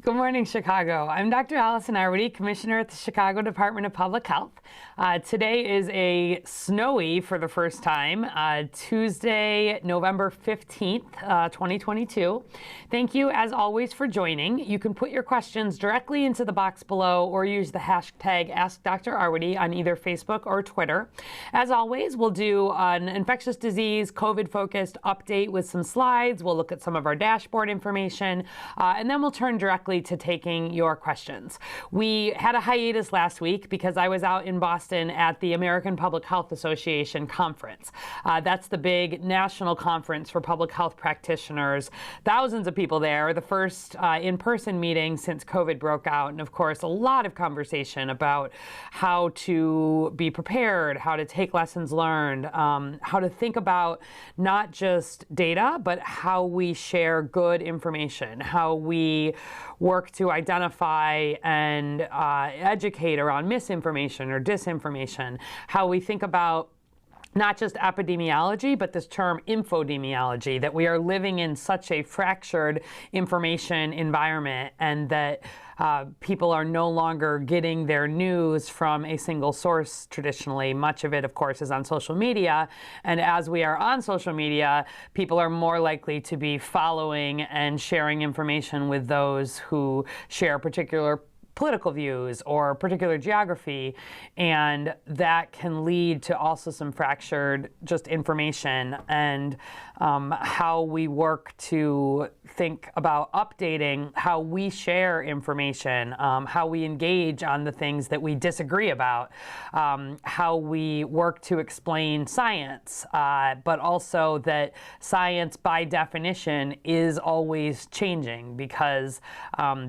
Good morning, Chicago. I'm Dr. Allison Arwady, Commissioner at the Chicago Department of Public Health. Today is a snowy, for the first time, Tuesday, November 15th, 2022. Thank you, as always, for joining. You can put your questions directly into the box below or use the hashtag AskDrArwady on either Facebook or Twitter. As always, we'll do an infectious disease, COVID-focused update with some slides. We'll look at some of our dashboard information, and then we'll turn directly to taking your questions. We had a hiatus last week because I was out in Boston at the American Public Health Association conference. That's the big national conference for public health practitioners. Thousands of people there, the first in-person meeting since COVID broke out, and of course a lot of conversation about how to be prepared, how to take lessons learned, how to think about not just data, but how we share good information, how we work to identify and educate around misinformation or disinformation, how we think about not just epidemiology, but this term infodemiology, that we are living in such a fractured information environment, and that people are no longer getting their news from a single source traditionally. Much of it, of course, is on social media. And as we are on social media, people are more likely to be following and sharing information with those who share particular political views or particular geography, and that can lead to also some fractured just information, and how we work to think about updating how we share information, how we engage on the things that we disagree about, how we work to explain science, but also that science by definition is always changing, because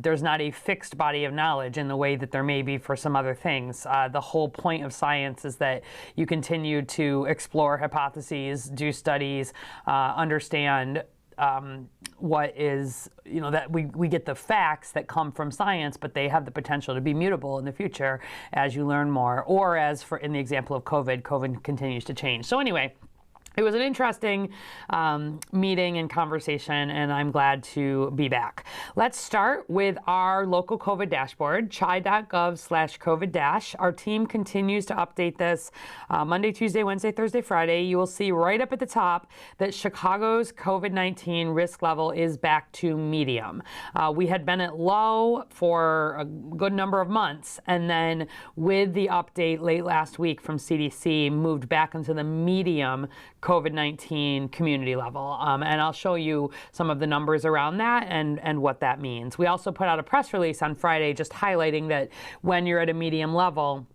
there's not a fixed body of knowledge in the way that there may be for some other things. The whole point of science is that you continue to explore hypotheses, do studies, understand what is, that we get the facts that come from science, but they have the potential to be mutable in the future as you learn more, or as for in the example of COVID continues to change. So anyway, it was an interesting meeting and conversation, and I'm glad to be back. Let's start with our local COVID dashboard, chi.gov/COVID-. Our team continues to update this Monday, Tuesday, Wednesday, Thursday, Friday. You will see right up at the top that Chicago's COVID-19 risk level is back to medium. We had been at low for a good number of months, and then with the update late last week from CDC, moved back into the medium COVID-19 community level. And I'll show you some of the numbers around that and what that means. We also put out a press release on Friday just highlighting that when you're at a medium level,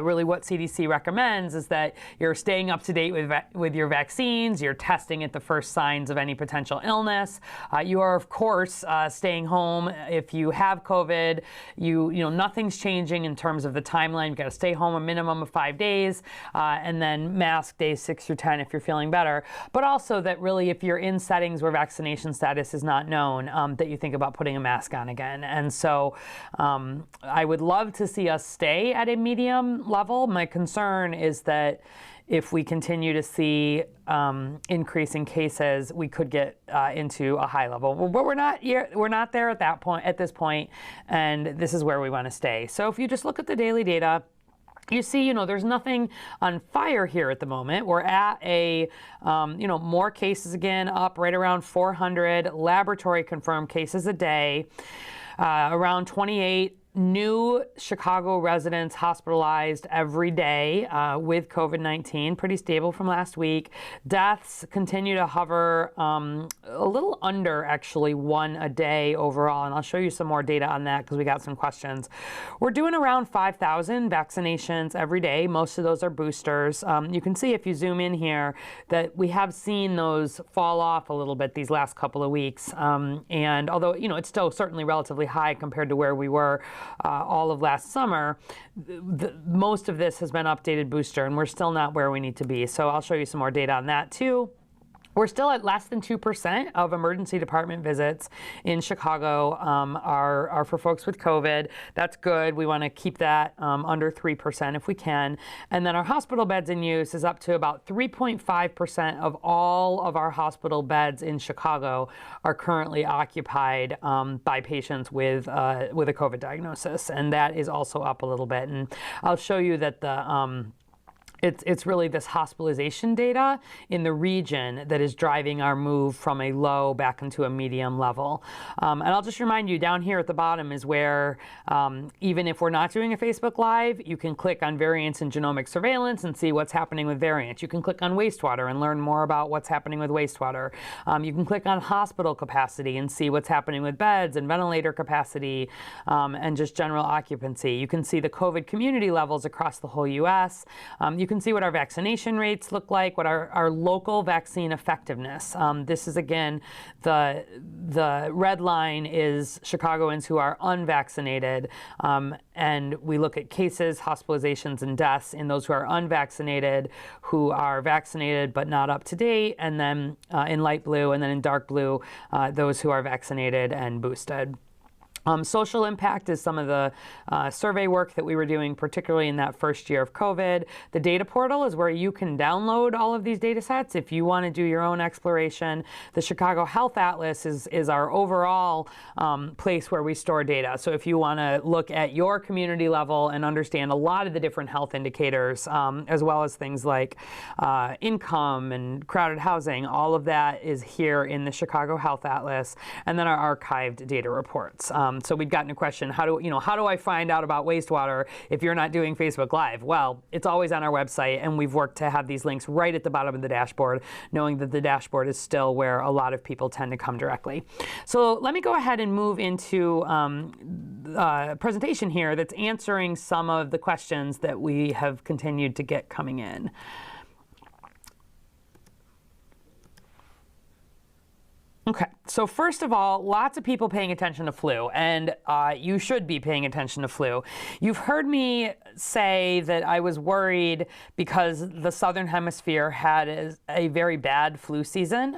really what CDC recommends is that you're staying up to date with your vaccines, you're testing at the first signs of any potential illness. You are, of course, staying home if you have COVID. Nothing's changing in terms of the timeline. You've got to stay home a minimum of 5 days, and then mask days 6 through 10 if you're feeling better. But also that really if you're in settings where vaccination status is not known, that you think about putting a mask on again. And so I would love to see us stay at a medium level. My concern is that if we continue to see increasing cases, we could get into a high level. But we're not there at this point, and this is where we want to stay. So if you just look at the daily data, you see, there's nothing on fire here at the moment. We're at a, more cases again, up right around 400 laboratory confirmed cases a day, around 28 new Chicago residents hospitalized every day with COVID-19, pretty stable from last week. Deaths continue to hover a little under, actually, 1 a day overall, and I'll show you some more data on that because we got some questions. We're doing around 5,000 vaccinations every day. Most of those are boosters. You can see if you zoom in here that we have seen those fall off a little bit these last couple of weeks, and although it's still certainly relatively high compared to where we were all of last summer, most of this has been updated booster, and we're still not where we need to be. So I'll show you some more data on that too. We're still at less than 2% of emergency department visits in Chicago are for folks with COVID. That's good. We want to keep that under 3% if we can. And then our hospital beds in use is up to about 3.5% of all of our hospital beds in Chicago are currently occupied by patients with a COVID diagnosis. And that is also up a little bit. And I'll show you that it's really this hospitalization data in the region that is driving our move from a low back into a medium level. And I'll just remind you, down here at the bottom is where, even if we're not doing a Facebook Live, you can click on variants in genomic surveillance and see what's happening with variants. You can click on wastewater and learn more about what's happening with wastewater. You can click on hospital capacity and see what's happening with beds and ventilator capacity and just general occupancy. You can see the COVID community levels across the whole U.S. You can see what our vaccination rates look like, what our local vaccine effectiveness. This is, again, the red line is Chicagoans who are unvaccinated, and we look at cases, hospitalizations, and deaths in those who are unvaccinated, who are vaccinated but not up to date, and then in light blue, and then in dark blue, those who are vaccinated and boosted. Social impact is some of the survey work that we were doing, particularly in that first year of COVID. The data portal is where you can download all of these data sets if you want to do your own exploration. The Chicago Health Atlas is our overall place where we store data. So if you want to look at your community level and understand a lot of the different health indicators, as well as things like income and crowded housing, all of that is here in the Chicago Health Atlas, and then our archived data reports. So we'd gotten a question, how do I find out about wastewater if you're not doing Facebook Live? Well, it's always on our website, and we've worked to have these links right at the bottom of the dashboard, knowing that the dashboard is still where a lot of people tend to come directly. So let me go ahead and move into a presentation here that's answering some of the questions that we have continued to get coming in. Okay, so first of all, lots of people paying attention to flu, and you should be paying attention to flu. You've heard me say that I was worried because the Southern Hemisphere had a very bad flu season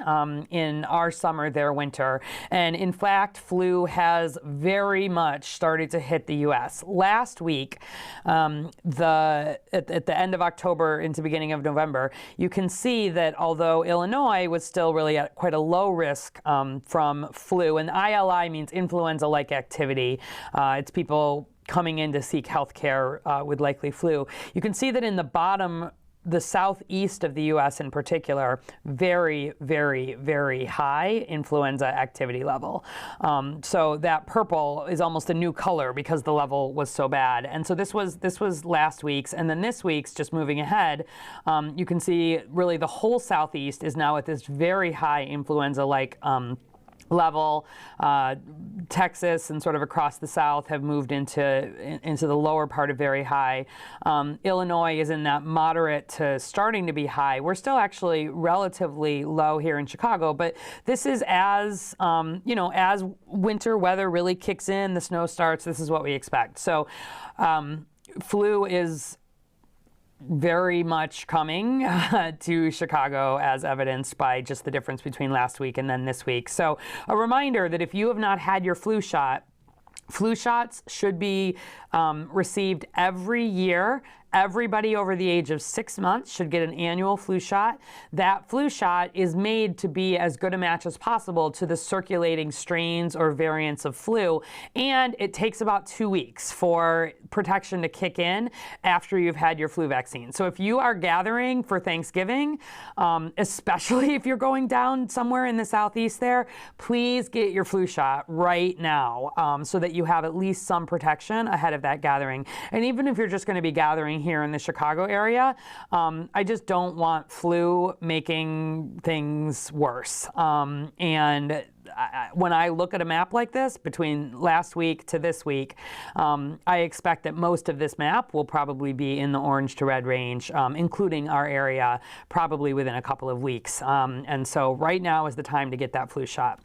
in our summer, their winter. And in fact, flu has very much started to hit the U.S. Last week, at the end of October into beginning of November, you can see that although Illinois was still really at quite a low risk from flu, and ILI means influenza-like activity. It's people coming in to seek health care with likely flu. You can see that in the bottom, the southeast of the U.S. in particular, very, very, very high influenza activity level. So that purple is almost a new color because the level was so bad. And so this was last week's, and then this week's, just moving ahead, you can see really the whole southeast is now at this very high influenza-like level. Texas and sort of across the South have moved into the lower part of very high. Illinois is in that moderate to starting to be high. We're still actually relatively low here in Chicago, but this is as as winter weather really kicks in, the snow starts, this is what we expect. So flu is very much coming to Chicago, as evidenced by just the difference between last week and then this week. So a reminder that if you have not had your flu shot, flu shots should be received every year. Everybody over the age of 6 months should get an annual flu shot. That flu shot is made to be as good a match as possible to the circulating strains or variants of flu, and it takes about 2 weeks for protection to kick in after you've had your flu vaccine. So if you are gathering for Thanksgiving, especially if you're going down somewhere in the southeast there, please get your flu shot right now so that you have at least some protection ahead of that gathering. And even if you're just going to be gathering here in the Chicago area, I just don't want flu making things worse. And when I look at a map like this, between last week to this week, I expect that most of this map will probably be in the orange to red range, including our area, probably within a couple of weeks. And so right now is the time to get that flu shot.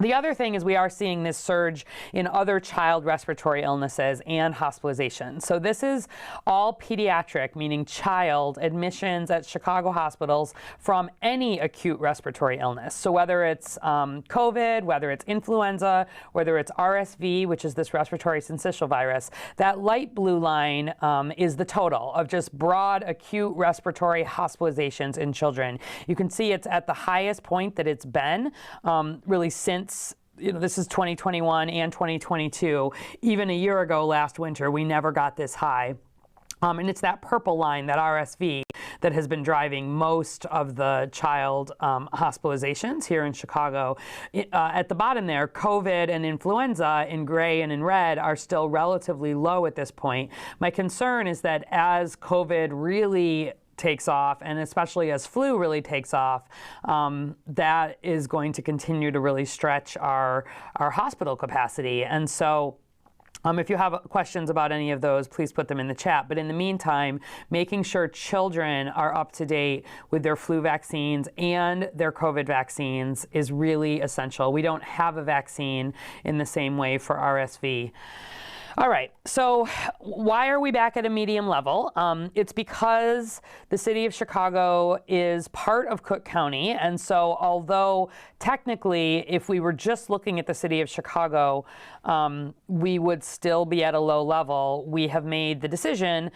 The other thing is we are seeing this surge in other child respiratory illnesses and hospitalizations. So this is all pediatric, meaning child admissions at Chicago hospitals from any acute respiratory illness. So whether it's COVID, whether it's influenza, whether it's RSV, which is this respiratory syncytial virus, that light blue line is the total of just broad acute respiratory hospitalizations in children. You can see it's at the highest point that it's been really since, this is 2021 and 2022. Even a year ago, last winter, we never got this high. And it's that purple line, that RSV, that has been driving most of the child hospitalizations here in Chicago. At the bottom there, COVID and influenza in gray and in red are still relatively low at this point. My concern is that as COVID really takes off, and especially as flu really takes off, that is going to continue to really stretch our hospital capacity. And so if you have questions about any of those, please put them in the chat. But in the meantime, making sure children are up to date with their flu vaccines and their COVID vaccines is really essential. We don't have a vaccine in the same way for RSV. All right, so why are we back at a medium level? It's because the city of Chicago is part of Cook County. And so although technically, if we were just looking at the city of Chicago, we would still be at a low level, we have made the decision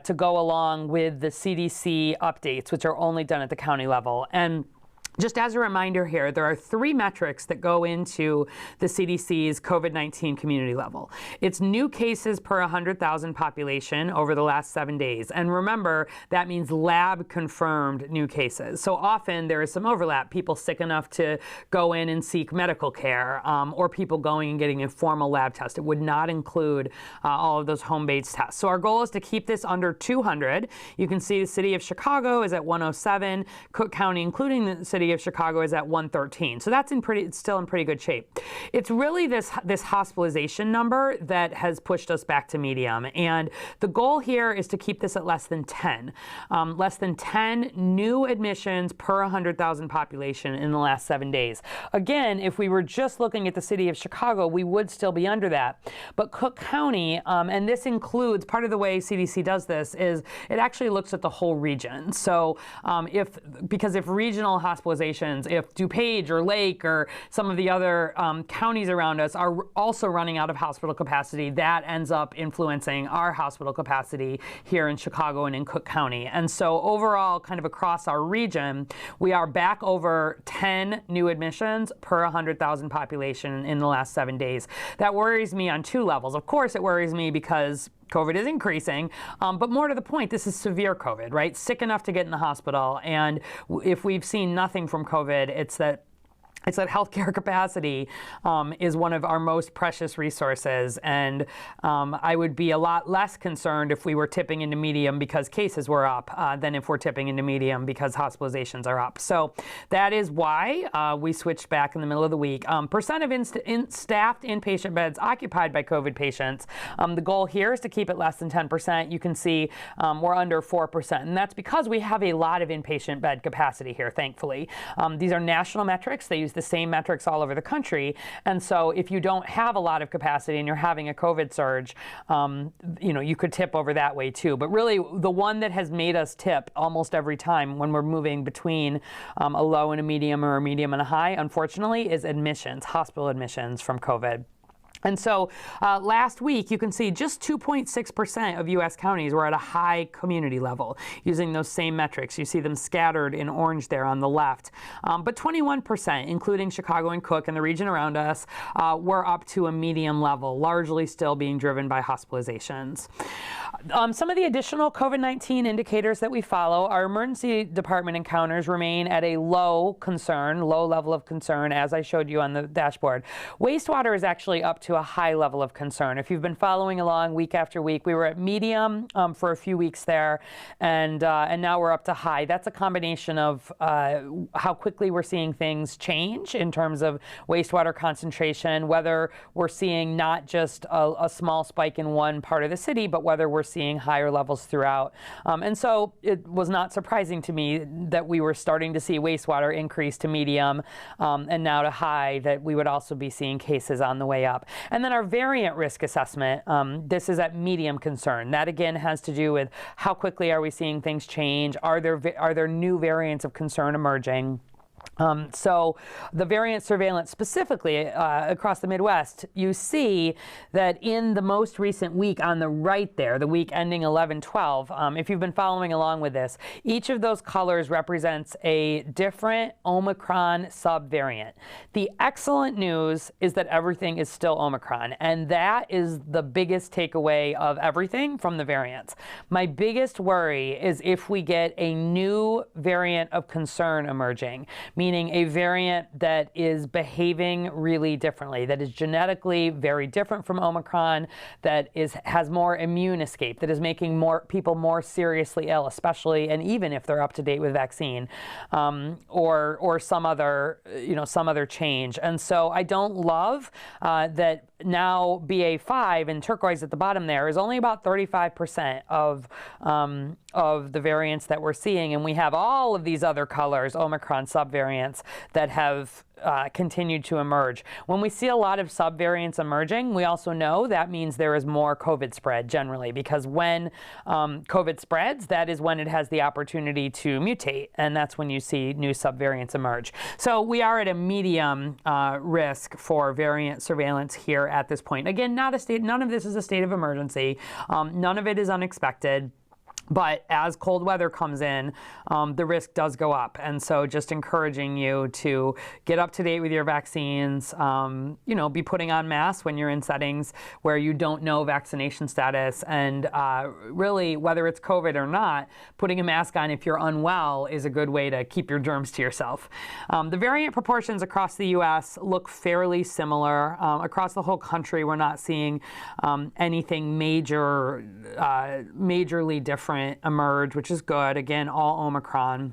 to go along with the CDC updates, which are only done at the county level. And just as a reminder here, there are 3 metrics that go into the CDC's COVID-19 community level. It's new cases per 100,000 population over the last 7 days. And remember, that means lab confirmed new cases. So often there is some overlap, people sick enough to go in and seek medical care, or people going and getting a formal lab test. It would not include all of those home-based tests. So our goal is to keep this under 200. You can see the city of Chicago is at 107, Cook County, including the city of Chicago, is at 113. So that's it's still in pretty good shape. It's really this hospitalization number that has pushed us back to medium. And the goal here is to keep this at less than 10. Less than 10 new admissions per 100,000 population in the last 7 days. Again, if we were just looking at the city of Chicago, we would still be under that. But Cook County, and this includes, part of the way CDC does this is it actually looks at the whole region. So because if regional hospitalizations, if DuPage or Lake or some of the other counties around us are also running out of hospital capacity, that ends up influencing our hospital capacity here in Chicago and in Cook County. And so overall, kind of across our region, we are back over 10 new admissions per 100,000 population in the last 7 days. That worries me on 2 levels. Of course, it worries me because COVID is increasing, but more to the point, this is severe COVID, right? Sick enough to get in the hospital. And if we've seen nothing from COVID, it's that healthcare capacity is one of our most precious resources. And I would be a lot less concerned if we were tipping into medium because cases were up than if we're tipping into medium because hospitalizations are up. So that is why we switched back in the middle of the week. Percent of staffed inpatient beds occupied by COVID patients. The goal here is to keep it less than 10%. You can see we're under 4%. And that's because we have a lot of inpatient bed capacity here, thankfully. These are national metrics. They use the same metrics all over the country. And so if you don't have a lot of capacity and you're having a COVID surge, you could tip over that way too. But really the one that has made us tip almost every time when we're moving between a low and a medium or a medium and a high, unfortunately, is admissions, hospital admissions from COVID. And so last week, you can see just 2.6% of U.S. counties were at a high community level using those same metrics. You see them scattered in orange there on the left. But 21%, including Chicago and Cook and the region around us, were up to a medium level, largely still being driven by hospitalizations. Some of the additional COVID-19 indicators that we follow, our emergency department encounters remain at a low level of concern, as I showed you on the dashboard. Wastewater is actually up to a high level of concern. If you've been following along week after week, we were at medium for a few weeks there, and now we're up to high. That's a combination of how quickly we're seeing things change in terms of wastewater concentration, whether we're seeing not just a small spike in one part of the city, but whether we're we're seeing higher levels throughout. And so it was not surprising to me that we were starting to see wastewater increase to medium and now to high, that we would also be seeing cases on the way up. And then our variant risk assessment, this is at medium concern. That again has to do with how quickly are we seeing things change? Are there new variants of concern emerging? So the variant surveillance specifically across the Midwest, you see that in the most recent week on the right there, the week ending 11/12, if you've been following along with this, each of those colors represents a different Omicron subvariant. The excellent news is that everything is still Omicron, and that is the biggest takeaway of everything from the variants. My biggest worry is if we get a new variant of concern emerging, meaning a variant that is behaving really differently, that is genetically very different from Omicron, that has more immune escape, that is making more people more seriously ill, especially and even if they're up to date with vaccine, or some other change. And so I don't love that now BA.5 in turquoise at the bottom there is only about 35% of the variants that we're seeing, and we have all of these other colors, Omicron subvariants, that have continued to emerge. When we see a lot of subvariants emerging, we also know that means there is more COVID spread generally, because when COVID spreads, that is when it has the opportunity to mutate, and that's when you see new subvariants emerge. So we are at a medium risk for variant surveillance here at this point. Again, none of this is a state of emergency. None of it is unexpected. But as cold weather comes in, the risk does go up. And so just encouraging you to get up to date with your vaccines, be putting on masks when you're in settings where you don't know vaccination status. And really, whether it's COVID or not, putting a mask on if you're unwell is a good way to keep your germs to yourself. The variant proportions across the U.S. look fairly similar. Across the whole country, we're not seeing anything majorly different emerge, which is good. Again, all Omicron.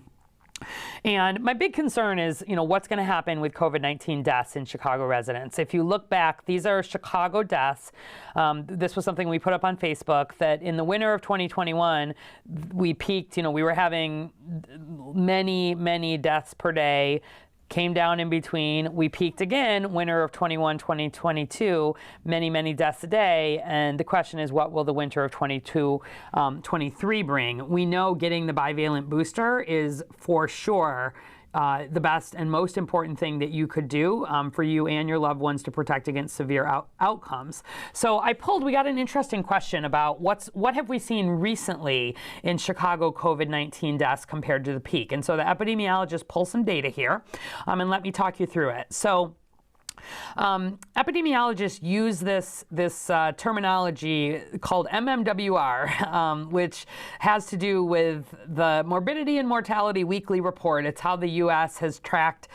And my big concern is, what's going to happen with COVID-19 deaths in Chicago residents. If you look back, these are Chicago deaths. This was something we put up on Facebook, that in the winter of 2021, we peaked, we were having many, many deaths per day. Came down in between. We peaked again, winter of 2022, many, many deaths a day. And the question is, what will the winter of 23 bring? We know getting the bivalent booster is for sure the best and most important thing that you could do for you and your loved ones to protect against severe outcomes. So we got an interesting question about what have we seen recently in Chicago COVID-19 deaths compared to the peak. And so the epidemiologist pulled some data here, and let me talk you through it. So epidemiologists use this terminology called MMWR, which has to do with the Morbidity and Mortality Weekly Report. It's how the U.S. has tracked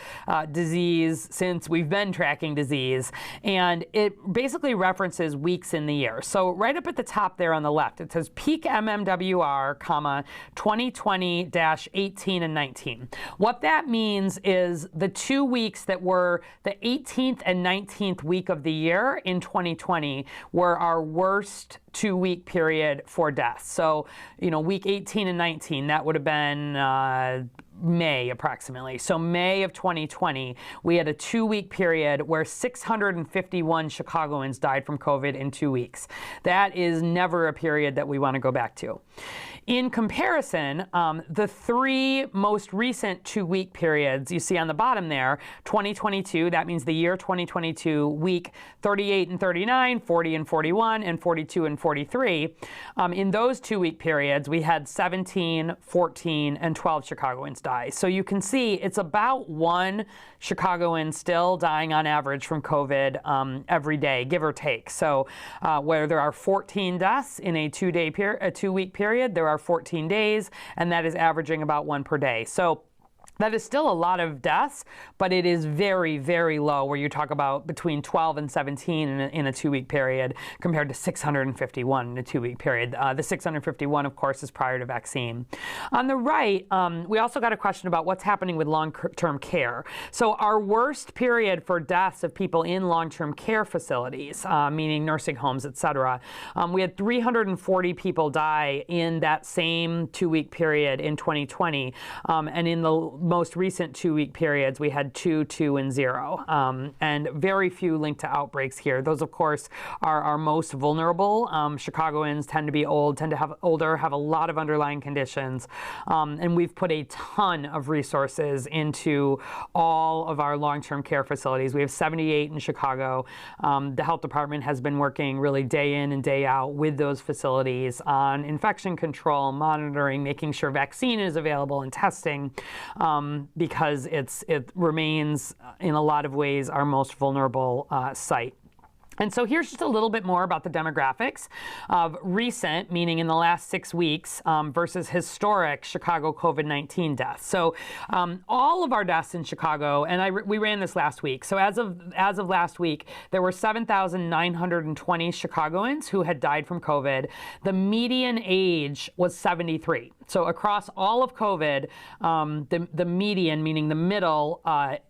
disease since we've been tracking disease, and it basically references weeks in the year. So right up at the top there on the left, it says peak MMWR, 2020-18 and 19. What that means is the 2 weeks that were the 18th and 19th week of the year in 2020 were our worst 2-week period for deaths. So, week 18 and 19, that would have been May approximately. So May of 2020, we had a 2-week period where 651 Chicagoans died from COVID in 2 weeks. That is never a period that we want to go back to. In comparison, the 3 most recent 2-week periods you see on the bottom there, 2022, that means the year 2022, week 38 and 39, 40 and 41, and 42 and 43. In those 2-week periods, we had 17, 14, and 12 Chicagoans die. So you can see it's about 1 Chicagoan still dying on average from COVID every day, give or take. So where there are 14 deaths in a 2-week period, there are 14 days, and that is averaging about 1 per day. So That is still a lot of deaths, but it is very, very low where you talk about between 12 and 17 in a 2-week period compared to 651 in a 2-week period. The 651, of course, is prior to vaccine. On the right, we also got a question about what's happening with long-term care. So our worst period for deaths of people in long-term care facilities, meaning nursing homes, et cetera, we had 340 people die in that same 2-week period in 2020, and in the most recent 2-week periods, we had 2, 2, and 0, and very few linked to outbreaks here. Those, of course, are our most vulnerable. Chicagoans tend to be old, tend to have older, have a lot of underlying conditions, and we've put a ton of resources into all of our long-term care facilities. We have 78 in Chicago. The health department has been working really day in and day out with those facilities on infection control, monitoring, making sure vaccine is available, and testing. Because it remains, in a lot of ways, our most vulnerable site. And so here's just a little bit more about the demographics of recent, meaning in the last 6 weeks, versus historic Chicago COVID-19 deaths. So all of our deaths in Chicago, and we ran this last week. So as of last week, there were 7,920 Chicagoans who had died from COVID. The median age was 73. So across all of COVID, the median, meaning the middle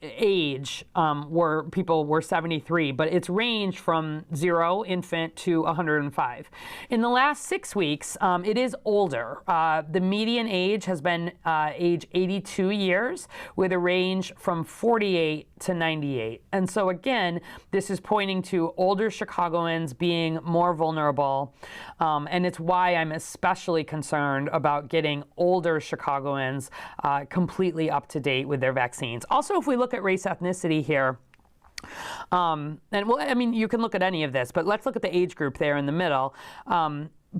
age, were 73, but it's ranged from 0 infant to 105. In the last 6 weeks, it is older. The median age has been age 82 years, with a range from 48 to 98. And so again, this is pointing to older Chicagoans being more vulnerable, and it's why I'm especially concerned about getting older Chicagoans completely up to date with their vaccines. Also, if we look at race ethnicity here, and well, I mean, you can look at any of this, but let's look at the age group there in the middle.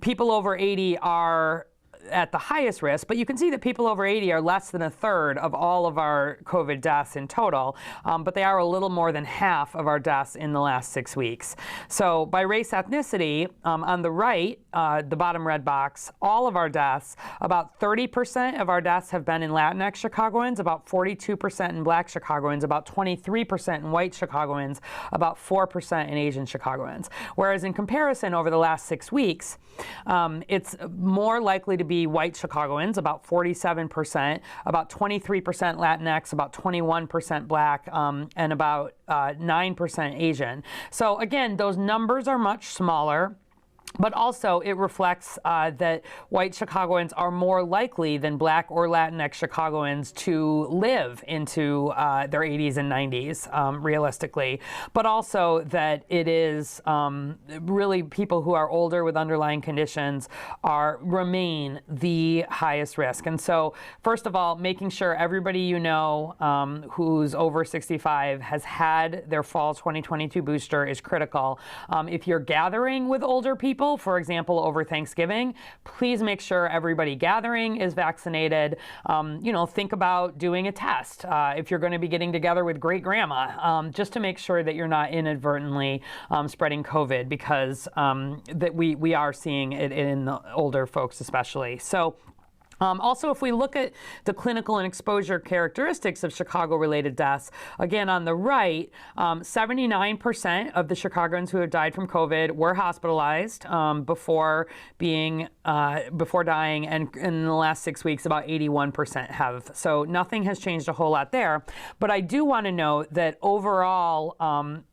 People over 80 are at the highest risk, but you can see that people over 80 are less than a third of all of our COVID deaths in total, but they are a little more than half of our deaths in the last 6 weeks. So by race ethnicity, on the right, the bottom red box, all of our deaths, about 30% of our deaths have been in Latinx Chicagoans, about 42% in Black Chicagoans, about 23% in white Chicagoans, about 4% in Asian Chicagoans. Whereas in comparison over the last 6 weeks, it's more likely to be white Chicagoans, about 47%, about 23% Latinx, about 21% Black, and about 9% Asian. So again, those numbers are much smaller. But also, it reflects that white Chicagoans are more likely than Black or Latinx Chicagoans to live into their 80s and 90s, realistically. But also that it is really people who are older with underlying conditions remain the highest risk. And so, first of all, making sure everybody you know who's over 65 has had their fall 2022 booster is critical. If you're gathering with older people, for example, over Thanksgiving, please make sure everybody gathering is vaccinated. Think about doing a test if you're going to be getting together with great grandma, just to make sure that you're not inadvertently spreading COVID, because that we are seeing it in the older folks especially. So. Also, if we look at the clinical and exposure characteristics of Chicago-related deaths, again, on the right, 79% of the Chicagoans who have died from COVID were hospitalized before dying, and in the last 6 weeks, about 81% have. So nothing has changed a whole lot there. But I do want to note that overall,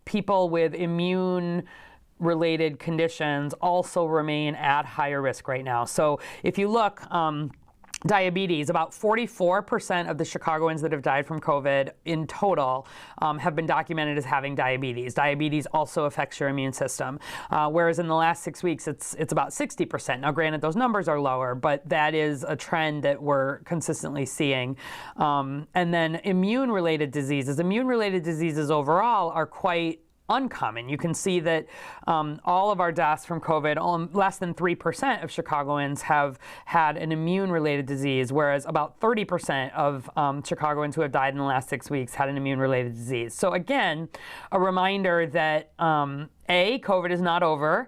people with immune-related conditions also remain at higher risk right now. So if you look, diabetes, about 44% of the Chicagoans that have died from COVID in total have been documented as having diabetes. Diabetes also affects your immune system, whereas in the last 6 weeks, it's about 60%. Now, granted, those numbers are lower, but that is a trend that we're consistently seeing. And then immune-related diseases. Immune-related diseases overall are quite uncommon. You can see that all of our deaths from COVID, less than 3% of Chicagoans have had an immune-related disease, whereas about 30% of Chicagoans who have died in the last 6 weeks had an immune-related disease. So again, a reminder that A, COVID is not over,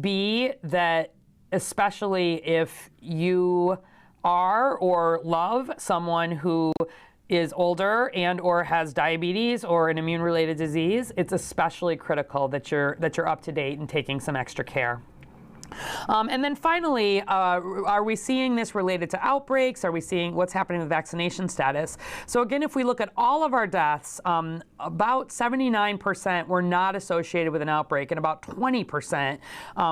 B, that especially if you are or love someone who is older and or has diabetes or an immune-related disease, it's especially critical that you're up to date and taking some extra care. And then finally, are we seeing this related to outbreaks? Are we seeing what's happening with vaccination status? So again, if we look at all of our deaths, about 79% were not associated with an outbreak, and about 20%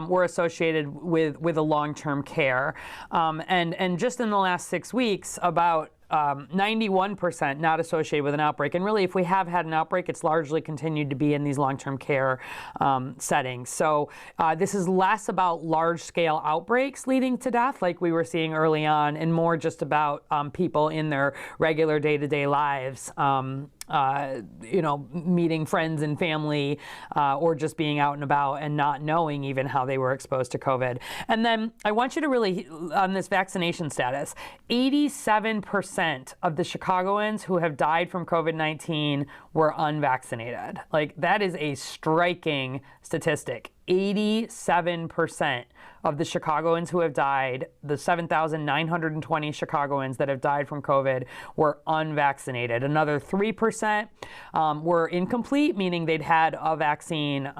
were associated with a long-term care. And just in the last 6 weeks, about 91% not associated with an outbreak. And really, if we have had an outbreak, it's largely continued to be in these long-term care settings. So this is less about large-scale outbreaks leading to death like we were seeing early on, and more just about people in their regular day-to-day lives. Meeting friends and family, or just being out and about and not knowing even how they were exposed to COVID. And then I want you to really, on this vaccination status, 87% of the Chicagoans who have died from COVID-19 were unvaccinated. Like, that is a striking statistic. 87% of the Chicagoans who have died, the 7,920 Chicagoans that have died from COVID, were unvaccinated. Another 3% were incomplete, meaning they'd had a vaccine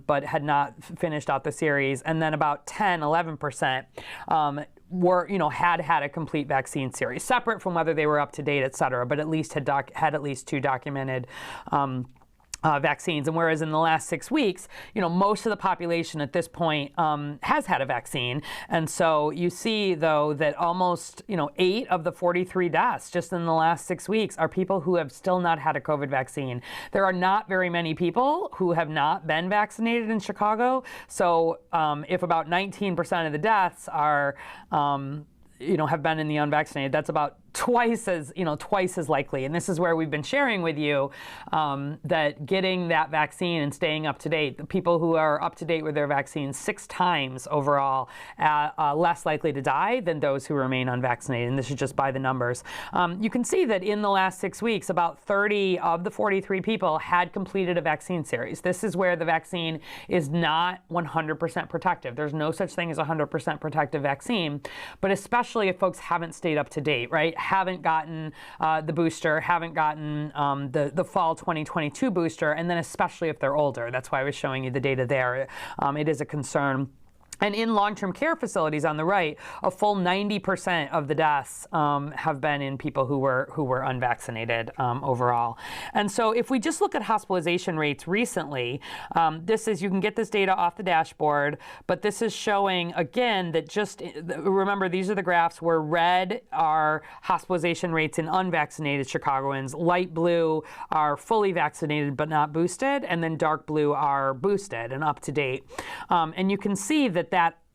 but had not finished out the series. And then about 11% had a complete vaccine series, separate from whether they were up to date, et cetera, but at least had at least 2 documented vaccines. And whereas in the last 6 weeks, most of the population at this point has had a vaccine. And so you see, though, that almost, 8 of the 43 deaths just in the last 6 weeks are people who have still not had a COVID vaccine. There are not very many people who have not been vaccinated in Chicago. So if about 19% of the deaths are, have been in the unvaccinated, that's about twice as likely. And this is where we've been sharing with you that getting that vaccine and staying up to date, the people who are up to date with their vaccines 6 times overall less likely to die than those who remain unvaccinated. And this is just by the numbers. You can see that in the last 6 weeks, about 30 of the 43 people had completed a vaccine series. This is where the vaccine is not 100% protective. There's no such thing as a 100% protective vaccine, but especially if folks haven't stayed up to date, right? Haven't gotten the booster, haven't gotten the fall 2022 booster, and then especially if they're older. That's why I was showing you the data there. It is a concern. And in long-term care facilities on the right, a full 90% of the deaths have been in people who were unvaccinated overall. And so if we just look at hospitalization rates recently, you can get this data off the dashboard, but this is showing, again, that remember, these are the graphs where red are hospitalization rates in unvaccinated Chicagoans, light blue are fully vaccinated but not boosted, and then dark blue are boosted and up to date. And you can see that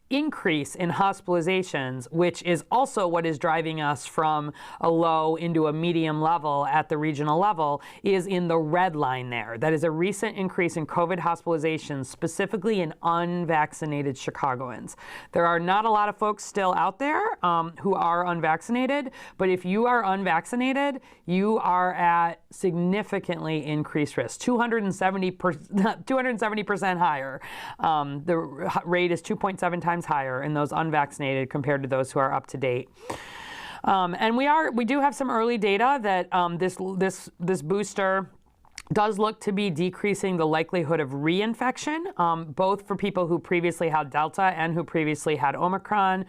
increase in hospitalizations, which is also what is driving us from a low into a medium level at the regional level, is in the red line there. That is a recent increase in COVID hospitalizations, specifically in unvaccinated Chicagoans. There are not a lot of folks still out there who are unvaccinated, but if you are unvaccinated, you are at significantly increased risk, 270% higher. The rate is 2.7 times higher in those unvaccinated compared to those who are up to date. And we do have some early data that this booster does look to be decreasing the likelihood of reinfection, both for people who previously had Delta and who previously had Omicron.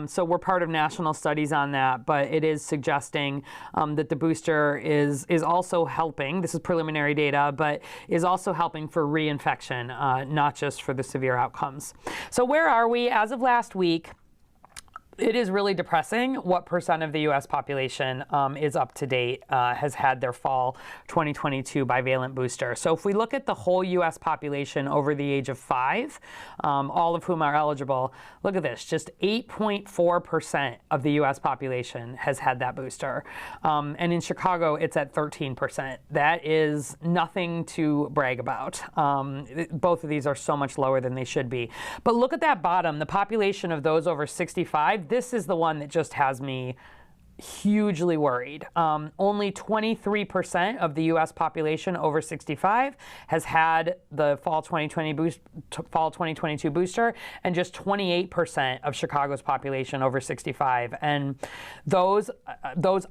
So we're part of national studies on that, but it is suggesting that the booster is also helping, this is preliminary data, but is also helping for reinfection, not just for the severe outcomes. So where are we as of last week? It is really depressing what percent of the U.S. population is up to date, has had their fall 2022 bivalent booster. So if we look at the whole U.S. population over the age of 5, all of whom are eligible, look at this, just 8.4% of the U.S. population has had that booster. And in Chicago, it's at 13%. That is nothing to brag about. Both of these are so much lower than they should be. But look at that bottom, the population of those over 65. This is the one that just has me hugely worried. Only 23% of the U.S. population over 65 has had the fall 2022 booster, and just 28% of Chicago's population over 65. And those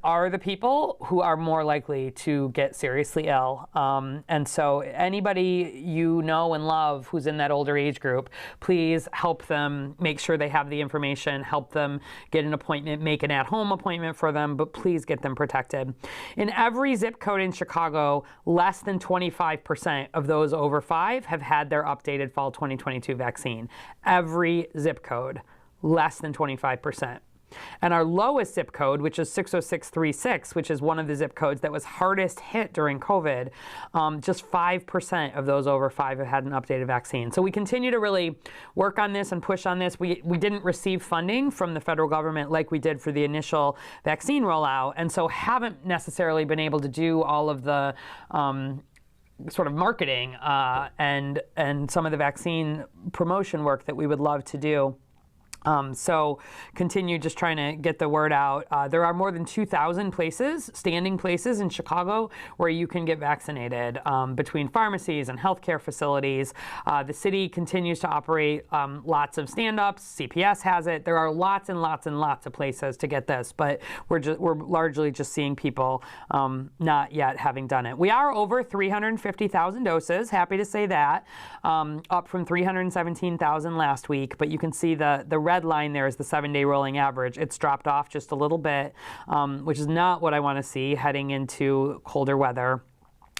are the people who are more likely to get seriously ill. And so anybody you know and love who's in that older age group, please help them, make sure they have the information, help them get an appointment, make an at-home appointment for them, but please get them protected. In every zip code in Chicago, less than 25% of those over 5 have had their updated fall 2022 vaccine. Every zip code, less than 25%. And our lowest zip code, which is 60636, which is one of the zip codes that was hardest hit during COVID, just 5% of those over 5 have had an updated vaccine. So we continue to really work on this and push on this. We didn't receive funding from the federal government like we did for the initial vaccine rollout, and so haven't necessarily been able to do all of the sort of marketing and some of the vaccine promotion work that we would love to do. So continue just trying to get the word out. There are more than 2,000 places, standing places in Chicago where you can get vaccinated between pharmacies and healthcare facilities. The city continues to operate lots of stand-ups. CPS has it. There are lots and lots and lots of places to get this, but we're largely just seeing people not yet having done it. We are over 350,000 doses, happy to say that, up from 317,000 last week, but you can see the red line there is the 7-day rolling average. It's dropped off just a little bit, which is not what I want to see heading into colder weather.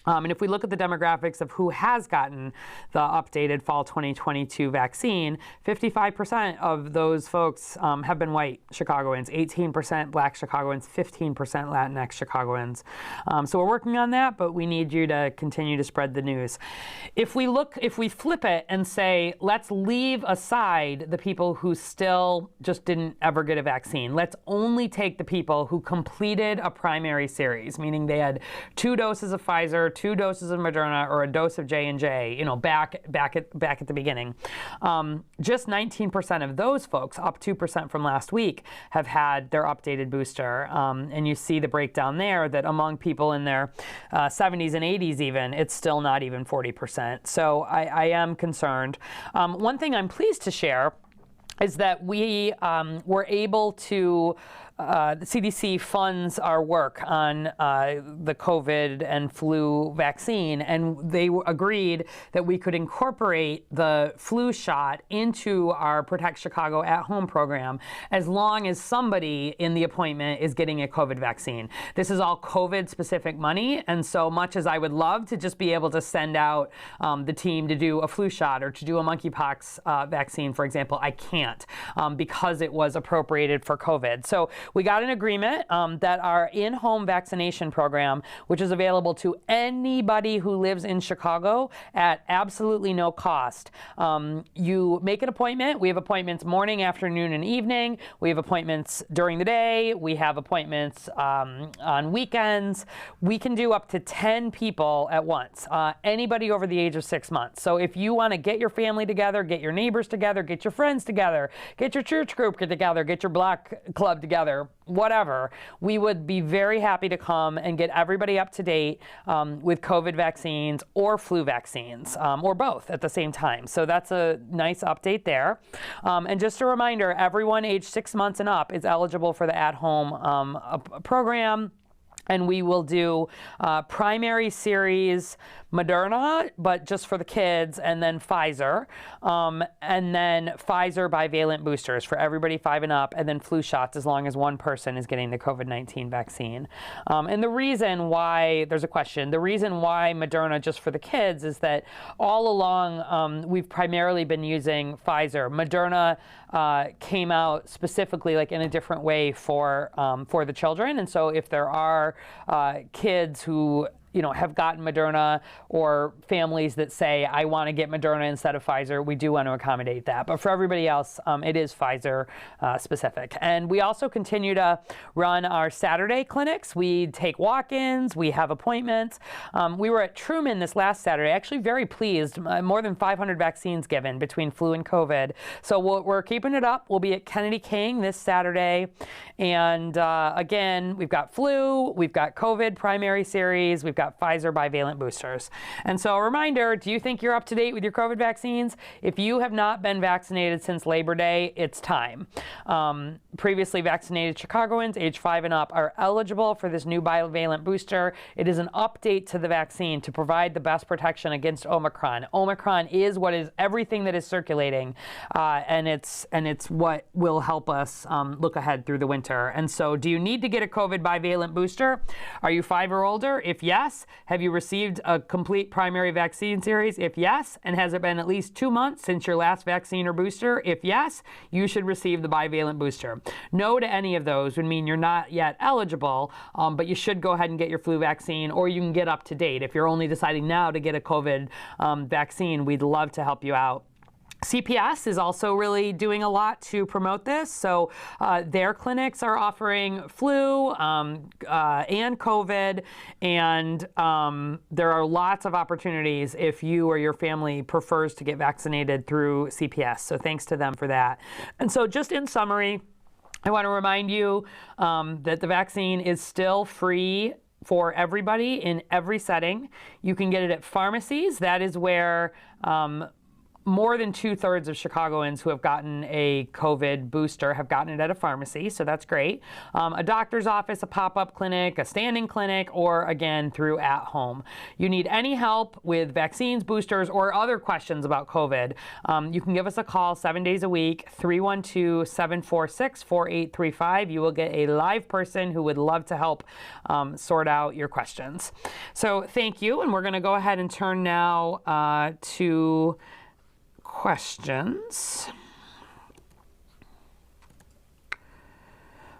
And if we look at the demographics of who has gotten the updated fall 2022 vaccine, 55% of those folks have been white Chicagoans, 18% black Chicagoans, 15% Latinx Chicagoans. So we're working on that, but we need you to continue to spread the news. If we flip it and say, let's leave aside the people who still just didn't ever get a vaccine. Let's only take the people who completed a primary series, meaning they had 2 doses of Pfizer, 2 doses of Moderna, or a dose of J&J, back at the beginning. Just 19% of those folks, up 2% from last week, have had their updated booster. And you see the breakdown there that among people in their 70s and 80s even, it's still not even 40%. So I am concerned. One thing I'm pleased to share is that we were able to, the CDC funds our work on the COVID and flu vaccine, and they agreed that we could incorporate the flu shot into our Protect Chicago at-home program as long as somebody in the appointment is getting a COVID vaccine. This is all COVID-specific money, and so much as I would love to just be able to send out the team to do a flu shot or to do a monkeypox vaccine, for example, I can't because it was appropriated for COVID. So we got an agreement that our in-home vaccination program, which is available to anybody who lives in Chicago at absolutely no cost. You make an appointment. We have appointments morning, afternoon, and evening. We have appointments during the day. We have appointments on weekends. We can do up to 10 people at once, anybody over the age of 6 months. So if you want to get your family together, get your neighbors together, get your friends together, get your church group together, get your block club together, whatever, we would be very happy to come and get everybody up to date with COVID vaccines or flu vaccines, or both at the same time. So that's a nice update there. And just a reminder, everyone age 6 months and up is eligible for the at-home program. And we will do primary series Moderna, but just for the kids, and then Pfizer, and then Pfizer bivalent boosters for everybody 5 and up, and then flu shots as long as one person is getting the COVID-19 vaccine. And the reason why, there's a question, the reason why Moderna just for the kids is that all along we've primarily been using Pfizer. Moderna came out specifically like in a different way for the children, and so if there are kids who have gotten Moderna, or families that say, I want to get Moderna instead of Pfizer, we do want to accommodate that. But for everybody else, it is Pfizer specific. And we also continue to run our Saturday clinics. We take walk-ins, we have appointments. We were at Truman this last Saturday, actually very pleased, more than 500 vaccines given between flu and COVID. So we're keeping it up. We'll be at Kennedy King this Saturday. And again, we've got flu, we've got COVID primary series, we've got Pfizer bivalent boosters. And so a reminder, do you think you're up to date with your COVID vaccines? If you have not been vaccinated since Labor Day, it's time. Previously vaccinated Chicagoans age 5 and up are eligible for this new bivalent booster. It is an update to the vaccine to provide the best protection against Omicron. Omicron is what is everything that is circulating, and it's what will help us look ahead through the winter. And so, do you need to get a COVID bivalent booster? Are you 5 or older? If yes, have you received a complete primary vaccine series? If yes, and has it been at least 2 months since your last vaccine or booster? If yes, you should receive the bivalent booster. No to any of those would mean you're not yet eligible, but you should go ahead and get your flu vaccine, or you can get up to date. If you're only deciding now to get a COVID vaccine, we'd love to help you out. CPS is also really doing a lot to promote this. So their clinics are offering flu and COVID, and there are lots of opportunities if you or your family prefers to get vaccinated through CPS. So thanks to them for that. And so just in summary, I want to remind you that the vaccine is still free for everybody in every setting. You can get it at pharmacies. That is where more than 2/3 of Chicagoans who have gotten a COVID booster have gotten it at a pharmacy, so that's great. A doctor's office, a pop-up clinic, a standing clinic, or again, through at home. You need any help with vaccines, boosters, or other questions about COVID, you can give us a call 7 days a week, 312-746-4835. You will get a live person who would love to help sort out your questions. So thank you, and we're going to go ahead and turn now to questions.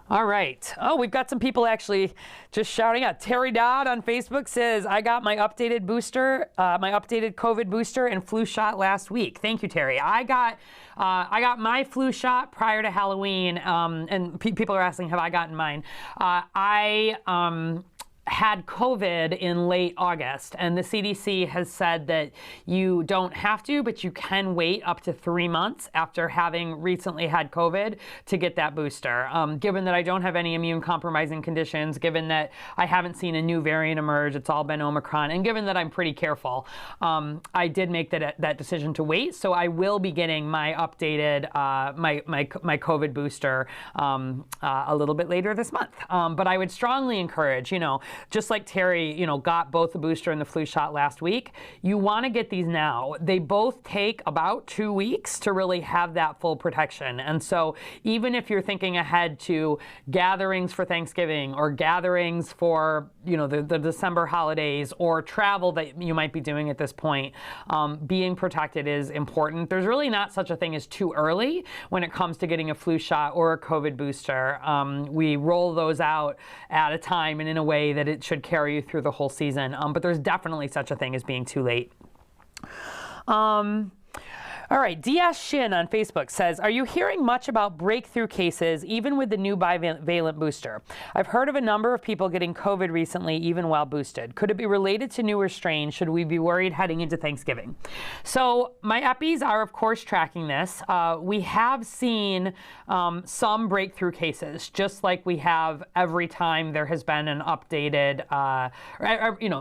All right. Oh, we've got some people actually just shouting out. Terry Dodd on Facebook says, I got my updated booster, my updated COVID booster and flu shot last week. Thank you, Terry. I got my flu shot prior to Halloween, and people are asking, have I gotten mine? I had COVID in late August, and the CDC has said that you don't have to, but you can wait up to 3 months after having recently had COVID to get that booster. Given that I don't have any immune compromising conditions, given that I haven't seen a new variant emerge, it's all been Omicron, and given that I'm pretty careful, I did make that decision to wait. So I will be getting my updated my COVID booster a little bit later this month. But I would strongly encourage, just like Terry, got both the booster and the flu shot last week, you want to get these now. They both take about 2 weeks to really have that full protection. And so even if you're thinking ahead to gatherings for Thanksgiving or gatherings for, the December holidays or travel that you might be doing at this point, being protected is important. There's really not such a thing as too early when it comes to getting a flu shot or a COVID booster. We roll those out at a time and in a way that it should carry you through the whole season. But there's definitely such a thing as being too late. All right, DS Shin on Facebook says, are you hearing much about breakthrough cases even with the new bivalent booster? I've heard of a number of people getting COVID recently, even while boosted. Could it be related to newer strains? Should we be worried heading into Thanksgiving? So my EPIs are, of course, tracking this. We have seen some breakthrough cases, just like we have every time there has been an updated,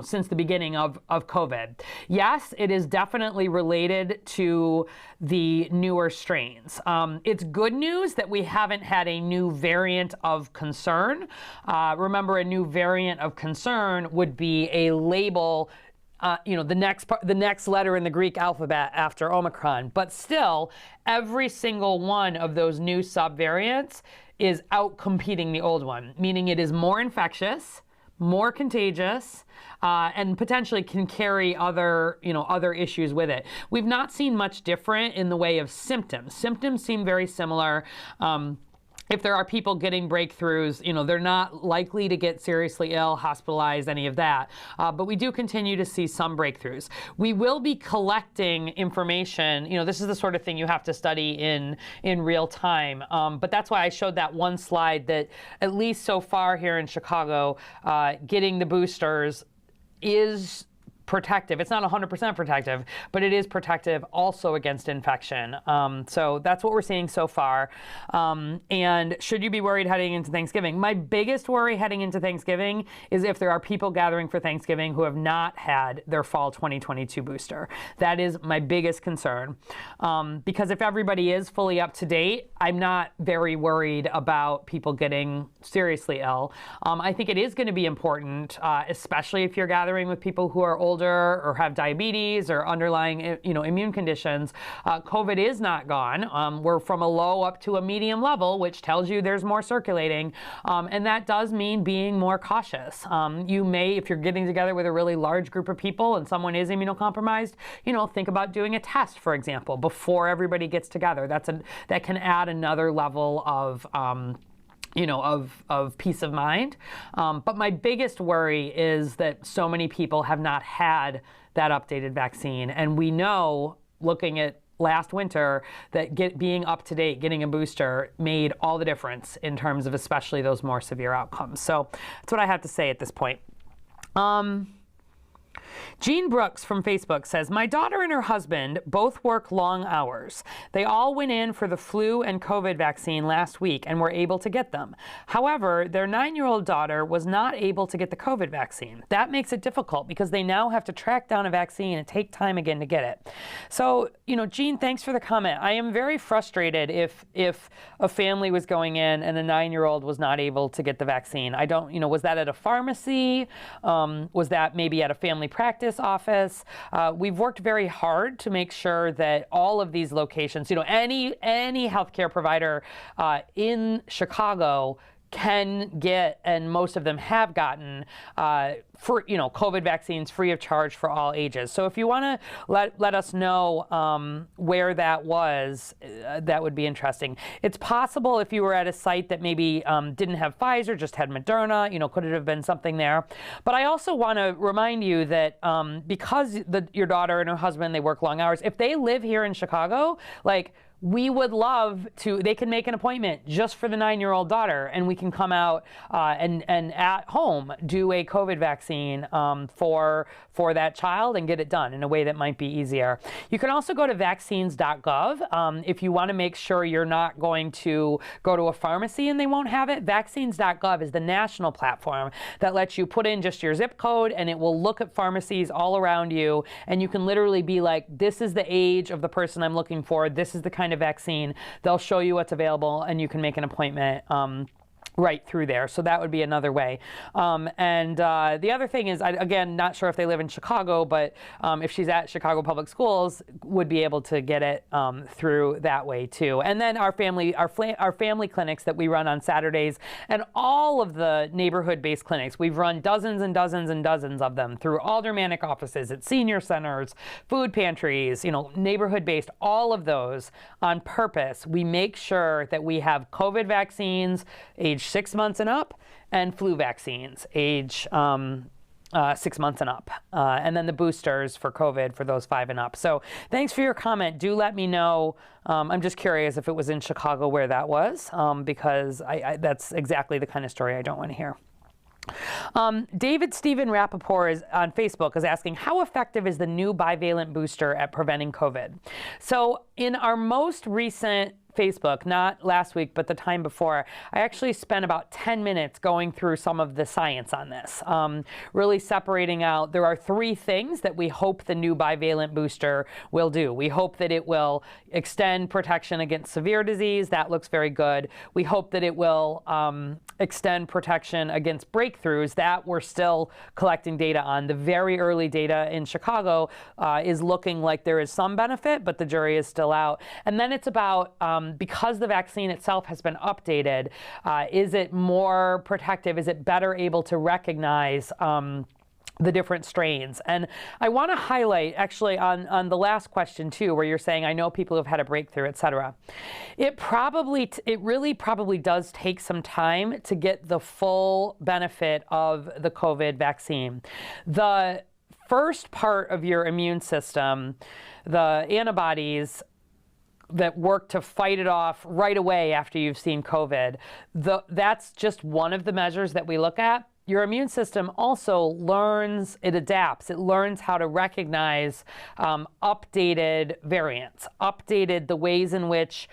since the beginning of COVID. Yes, it is definitely related to the newer strains. It's good news that we haven't had a new variant of concern. Remember, a new variant of concern would be a label, the next letter in the Greek alphabet after Omicron. But still, every single one of those new subvariants is outcompeting the old one, meaning it is more infectious, more contagious, and potentially can carry other issues with it. We've not seen much different in the way of symptoms. Symptoms seem very similar. if there are people getting breakthroughs, they're not likely to get seriously ill, hospitalized, any of that. But we do continue to see some breakthroughs. We will be collecting information. This is the sort of thing you have to study in real time. But that's why I showed that one slide that at least so far here in Chicago, getting the boosters is protective. It's not 100% protective, but it is protective also against infection. So that's what we're seeing so far. And should you be worried heading into Thanksgiving? My biggest worry heading into Thanksgiving is if there are people gathering for Thanksgiving who have not had their fall 2022 booster. That is my biggest concern. Because if everybody is fully up to date, I'm not very worried about people getting seriously ill. I think it is going to be important, especially if you're gathering with people who are older or have diabetes or underlying immune conditions. COVID is not gone. We're from a low up to a medium level, which tells you there's more circulating. And that does mean being more cautious. You may, if you're getting together with a really large group of people and someone is immunocompromised, think about doing a test, for example, before everybody gets together. That can add another level of of peace of mind. But my biggest worry is that so many people have not had that updated vaccine. And we know, looking at last winter, that being up to date, getting a booster made all the difference in terms of especially those more severe outcomes. So that's what I have to say at this point. Jean Brooks from Facebook says, my daughter and her husband both work long hours. They all went in for the flu and COVID vaccine last week and were able to get them. However, their 9-year-old daughter was not able to get the COVID vaccine. That makes it difficult because they now have to track down a vaccine and take time again to get it. So, Jean, thanks for the comment. I am very frustrated if a family was going in and a 9-year-old was not able to get the vaccine. I don't, was that at a pharmacy? Was that maybe at a family practice office? We've worked very hard to make sure that all of these locations, any healthcare provider in Chicago can get, and most of them have gotten, for COVID vaccines free of charge for all ages. So if you want to let us know where that was, that would be interesting. It's possible if you were at a site that maybe didn't have Pfizer, just had Moderna, could it have been something there? But I also want to remind you that because your daughter and her husband, they work long hours, if they live here in Chicago, we would love to, they can make an appointment just for the 9-year-old daughter, and we can come out and at home do a COVID vaccine for that child and get it done in a way that might be easier. You can also go to vaccines.gov if you want to make sure you're not going to go to a pharmacy and they won't have it. Vaccines.gov is the national platform that lets you put in just your zip code, and it will look at pharmacies all around you, and you can literally be like, this is the age of the person I'm looking for, this is the kind of vaccine. They'll show you what's available, and you can make an appointment right through there. So that would be another way. And the other thing is, again, not sure if they live in Chicago, but if she's at Chicago Public Schools, would be able to get it through that way too. And then our family clinics that we run on Saturdays, and all of the neighborhood-based clinics, we've run dozens and dozens and dozens of them through aldermanic offices, at senior centers, food pantries, neighborhood-based, all of those on purpose. We make sure that we have COVID vaccines, age 6 months and up, and flu vaccines, age 6 months and up, and then the boosters for COVID for those 5 and up. So thanks for your comment. Do let me know. I'm just curious if it was in Chicago where that was, because that's exactly the kind of story I don't want to hear. David Stephen Rappaport is on Facebook is asking, how effective is the new bivalent booster at preventing COVID? So in our most recent Facebook, not last week, but the time before, I actually spent about 10 minutes going through some of the science on this, really separating out. There are 3 things that we hope the new bivalent booster will do. We hope that it will extend protection against severe disease. That looks very good. We hope that it will extend protection against breakthroughs. That we're still collecting data on. The very early data in Chicago is looking like there is some benefit, but the jury is still out. And then it's about because the vaccine itself has been updated, is it more protective? Is it better able to recognize the different strains. And I want to highlight actually on the last question too, where you're saying, I know people who've had a breakthrough, et cetera. It really probably does take some time to get the full benefit of the COVID vaccine. The first part of your immune system, the antibodies that work to fight it off right away after you've seen COVID, that's just one of the measures that we look at. Your immune system also learns, it adapts, it learns how to recognize updated variants, updated the ways in which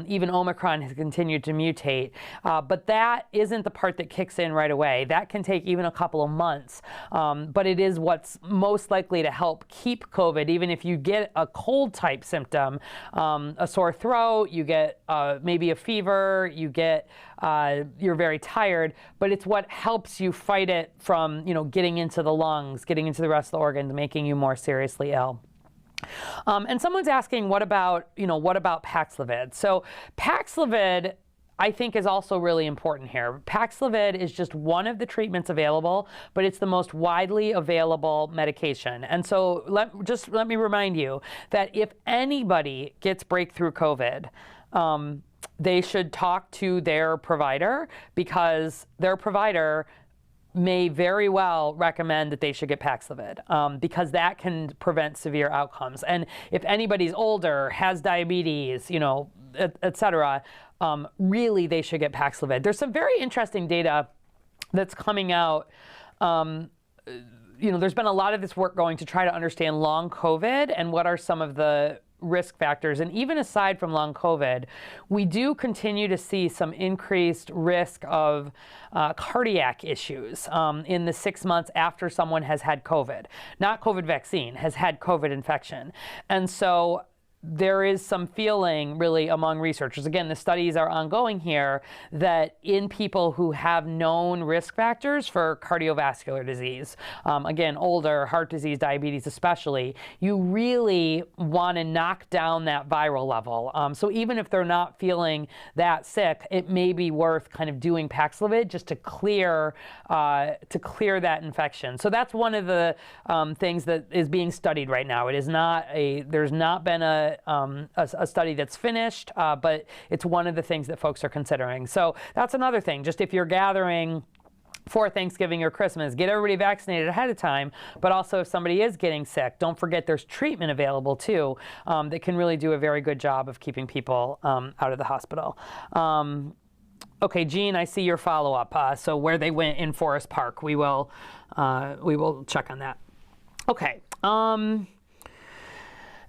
even Omicron has continued to mutate. But that isn't the part that kicks in right away. That can take even a couple of months. But it is what's most likely to help keep COVID, even if you get a cold type symptom, a sore throat, you get maybe a fever, you're very tired, but it's what helps you fight it from, getting into the lungs, getting into the rest of the organs, making you more seriously ill. And someone's asking, what about Paxlovid? So Paxlovid, I think, is also really important here. Paxlovid is just one of the treatments available, but it's the most widely available medication. And so let me remind you that if anybody gets breakthrough COVID, they should talk to their provider, because their provider may very well recommend that they should get Paxlovid, because that can prevent severe outcomes. And if anybody's older, has diabetes, et cetera, really they should get Paxlovid. There's some very interesting data that's coming out. There's been a lot of this work going to try to understand long COVID and what are some of the risk factors. And even aside from long COVID, we do continue to see some increased risk of cardiac issues in the 6 months after someone has had COVID, not COVID vaccine, has had COVID infection. And so there is some feeling really among researchers, again, the studies are ongoing here, that in people who have known risk factors for cardiovascular disease, again, older, heart disease, diabetes especially, you really want to knock down that viral level. So even if they're not feeling that sick, it may be worth kind of doing Paxlovid just to clear that infection. So that's one of the things that is being studied right now. There's not been a study that's finished, but it's one of the things that folks are considering. So that's another thing. Just if you're gathering for Thanksgiving or Christmas, get everybody vaccinated ahead of time. But also, if somebody is getting sick, don't forget there's treatment available too that can really do a very good job of keeping people out of the hospital. Okay, Jean, I see your follow-up. So where they went in Forest Park, we will check on that. Okay.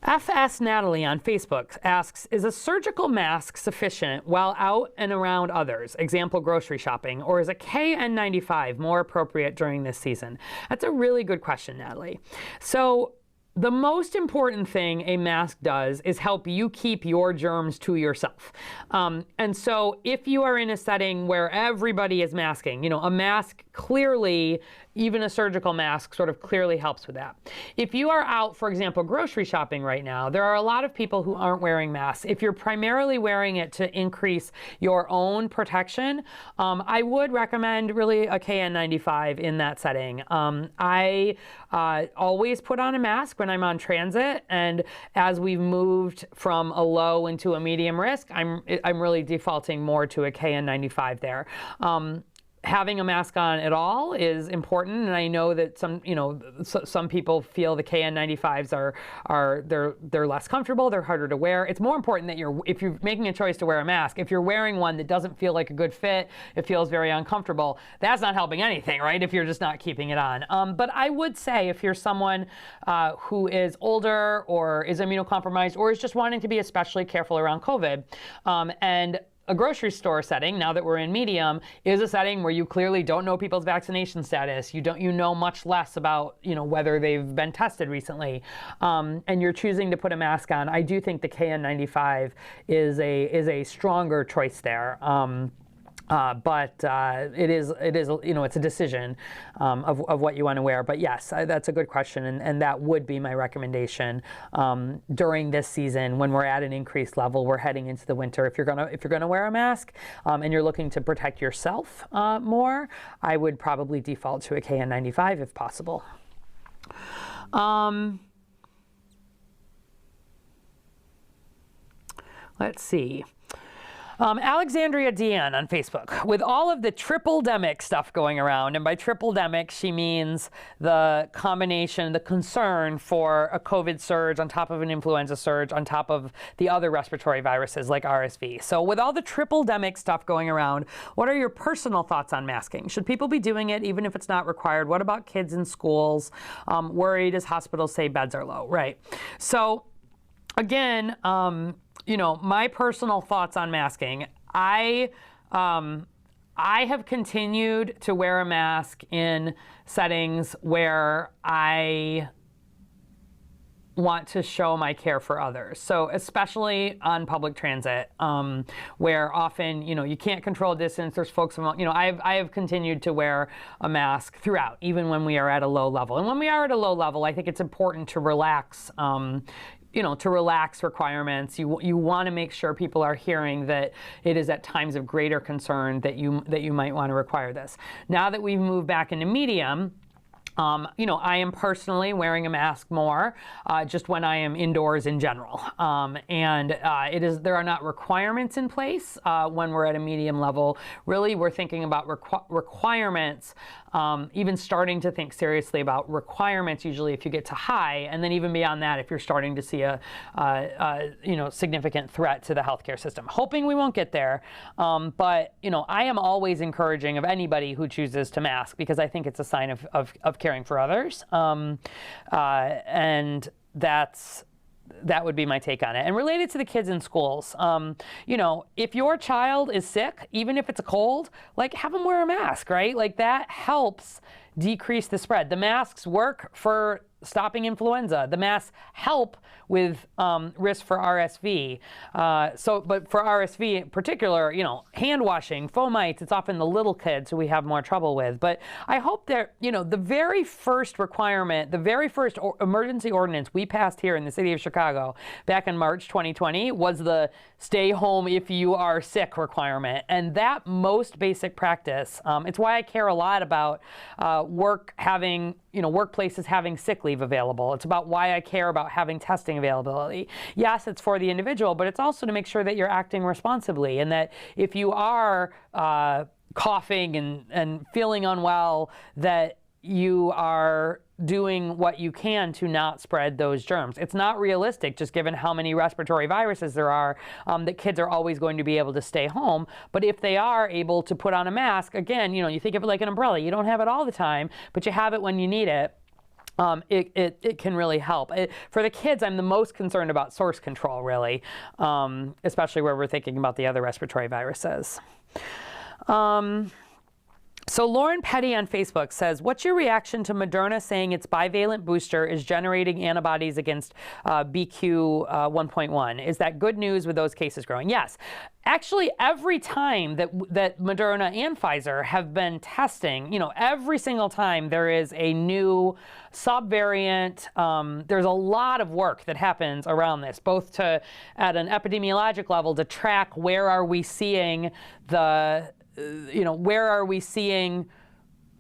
FS Natalie on Facebook asks, is a surgical mask sufficient while out and around others, example grocery shopping, or is a KN95 more appropriate during this season? That's a really good question, Natalie. So the most important thing a mask does is help you keep your germs to yourself. And so if you are in a setting where everybody is masking, a mask clearly, even a surgical mask sort of clearly helps with that. If you are out, for example, grocery shopping right now, there are a lot of people who aren't wearing masks. If you're primarily wearing it to increase your own protection, I would recommend really a KN95 in that setting. I always put on a mask when I'm on transit, and as we've moved from a low into a medium risk, I'm really defaulting more to a KN95 there. Having a mask on at all is important, and I know that some people feel the KN95s they're less comfortable, they're harder to wear. It's more important that if you're making a choice to wear a mask, if you're wearing one that doesn't feel like a good fit, it feels very uncomfortable, that's not helping anything, right? If you're just not keeping it on. But I would say if you're someone who is older or is immunocompromised or is just wanting to be especially careful around COVID, and a grocery store setting, now that we're in medium, is a setting where you clearly don't know people's vaccination status. You know much less about whether they've been tested recently, and you're choosing to put a mask on. I do think the KN95 is a stronger choice there. But it is, it's a decision of what you want to wear. But yes, that's a good question, and that would be my recommendation during this season when we're at an increased level. We're heading into the winter. If you're gonna wear a mask and you're looking to protect yourself more, I would probably default to a KN95 if possible. Let's see. Alexandria Deanne on Facebook. With all of the triple-demic stuff going around, and by triple-demic she means the combination, the concern for a COVID surge on top of an influenza surge on top of the other respiratory viruses like RSV. So with all the triple-demic stuff going around, what are your personal thoughts on masking? Should people be doing it even if it's not required? What about kids in schools? Worried as hospitals say beds are low, right? So again, my personal thoughts on masking. I have continued to wear a mask in settings where I want to show my care for others. So especially on public transit, where often, you can't control distance. There's folks from, I have continued to wear a mask throughout, even when we are at a low level. And when we are at a low level, I think it's important to relax, to relax requirements. You want to make sure people are hearing that it is at times of greater concern that you might want to require this. Now that we've moved back into medium, I am personally wearing a mask more just when I am indoors in general. There are not requirements in place when we're at a medium level. Really, we're thinking about requirements, even starting to think seriously about requirements usually if you get to high, and then even beyond that if you're starting to see a significant threat to the healthcare system. Hoping we won't get there, but I am always encouraging of anybody who chooses to mask because I think it's a sign of caring for others, and that would be my take on it. And related to the kids in schools, if your child is sick, even if it's a cold, have them wear a mask, right? That helps decrease the spread. The masks work for stopping influenza. The masks help with risk for RSV. But for RSV in particular, hand washing, fomites, it's often the little kids who we have more trouble with. But I hope that, the very first requirement, the very first emergency ordinance we passed here in the city of Chicago back in March 2020 was the stay home if you are sick requirement. And that most basic practice, it's why I care a lot about workplaces having sick leave available. It's about why I care about having testing availability. Yes, it's for the individual, but it's also to make sure that you're acting responsibly and that if you are coughing and feeling unwell, that you are doing what you can to not spread those germs. It's not realistic, just given how many respiratory viruses there are, that kids are always going to be able to stay home. But if they are able to put on a mask, again, you think of it like an umbrella. You don't have it all the time, but you have it when you need it. It can really help. For the kids, I'm the most concerned about source control, really, especially where we're thinking about the other respiratory viruses. So Lauren Petty on Facebook says, what's your reaction to Moderna saying its bivalent booster is generating antibodies against BQ 1.1? Is that good news with those cases growing? Yes. Actually, every time that Moderna and Pfizer have been testing, every single time there is a new subvariant, there's a lot of work that happens around this, both at an epidemiologic level to track where are we seeing where are we seeing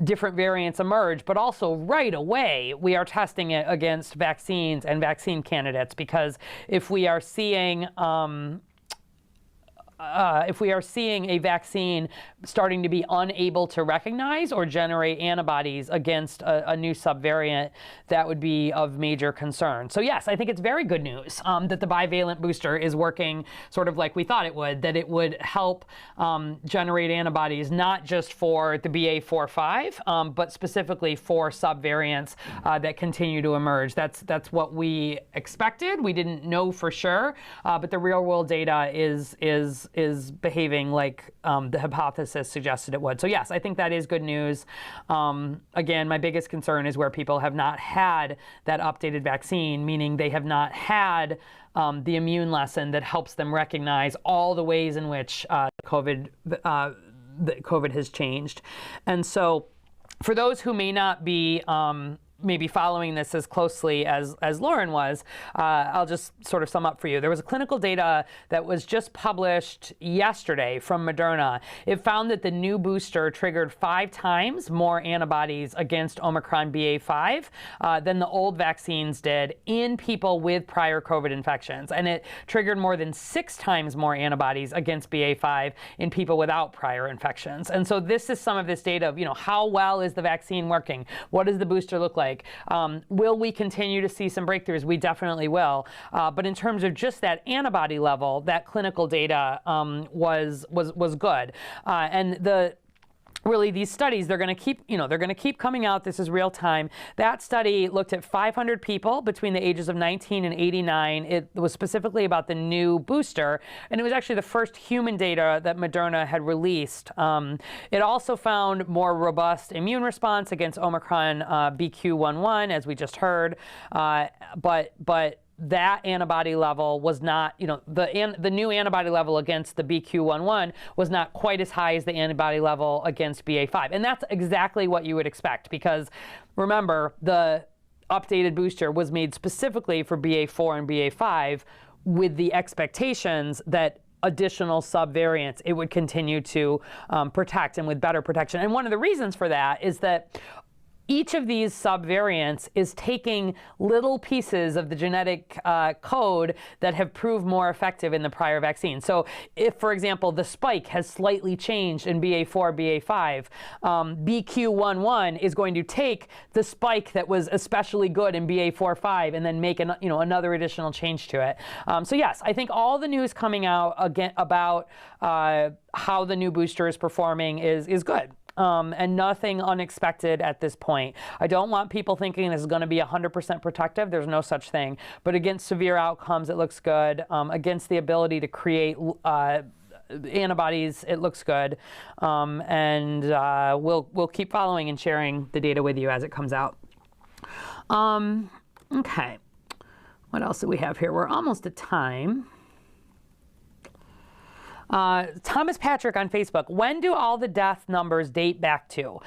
different variants emerge, but also right away we are testing it against vaccines and vaccine candidates, because if we are seeing a vaccine starting to be unable to recognize or generate antibodies against a new subvariant, that would be of major concern. So yes, I think it's very good news that the bivalent booster is working sort of like we thought it would, that it would help generate antibodies not just for the BA.4/5, but specifically for subvariants that continue to emerge. That's what we expected. We didn't know for sure, but the real world data is behaving like the hypothesis suggested it would. So yes, I think that is good news. Again, my biggest concern is where people have not had that updated vaccine, meaning they have not had the immune lesson that helps them recognize all the ways in which COVID COVID has changed. And so for those who may not be maybe following this as closely as Lauren was, I'll just sort of sum up for you. There was a clinical data that was just published yesterday from Moderna. It found that the new booster triggered 5 times more antibodies against Omicron BA.5 than the old vaccines did in people with prior COVID infections. And it triggered more than 6 times more antibodies against BA.5 in people without prior infections. And so this is some of this data of, how well is the vaccine working? What does the booster look like? Will we continue to see some breakthroughs? We definitely will. But in terms of just that antibody level, that clinical data was good. And really, these studies, they're going to keep coming out. This is real time. That study looked at 500 people between the ages of 19 and 89. It was specifically about the new booster, and it was actually the first human data that Moderna had released. It also found more robust immune response against Omicron BQ.1.1, as we just heard, but that antibody level was not, the new antibody level against the BQ.1.1 was not quite as high as the antibody level against BA.5. And that's exactly what you would expect, because remember, the updated booster was made specifically for BA.4 and BA.5 with the expectations that additional subvariants it would continue to protect, and with better protection. And one of the reasons for that is that each of these subvariants is taking little pieces of the genetic code that have proved more effective in the prior vaccine. So if, for example, the spike has slightly changed in BA.4, BA.5, BQ.1.1 is going to take the spike that was especially good in BA.4-5 and then make another additional change to it. So yes, I think all the news coming out again about how the new booster is performing is good. And nothing unexpected at this point. I don't want people thinking this is going to be 100% protective. There's no such thing. But against severe outcomes, it looks good. Against the ability to create antibodies, it looks good. And we'll keep following and sharing the data with you as it comes out. Okay. What else do we have here? We're almost at time. Thomas Patrick on Facebook, when do all the death numbers date back to?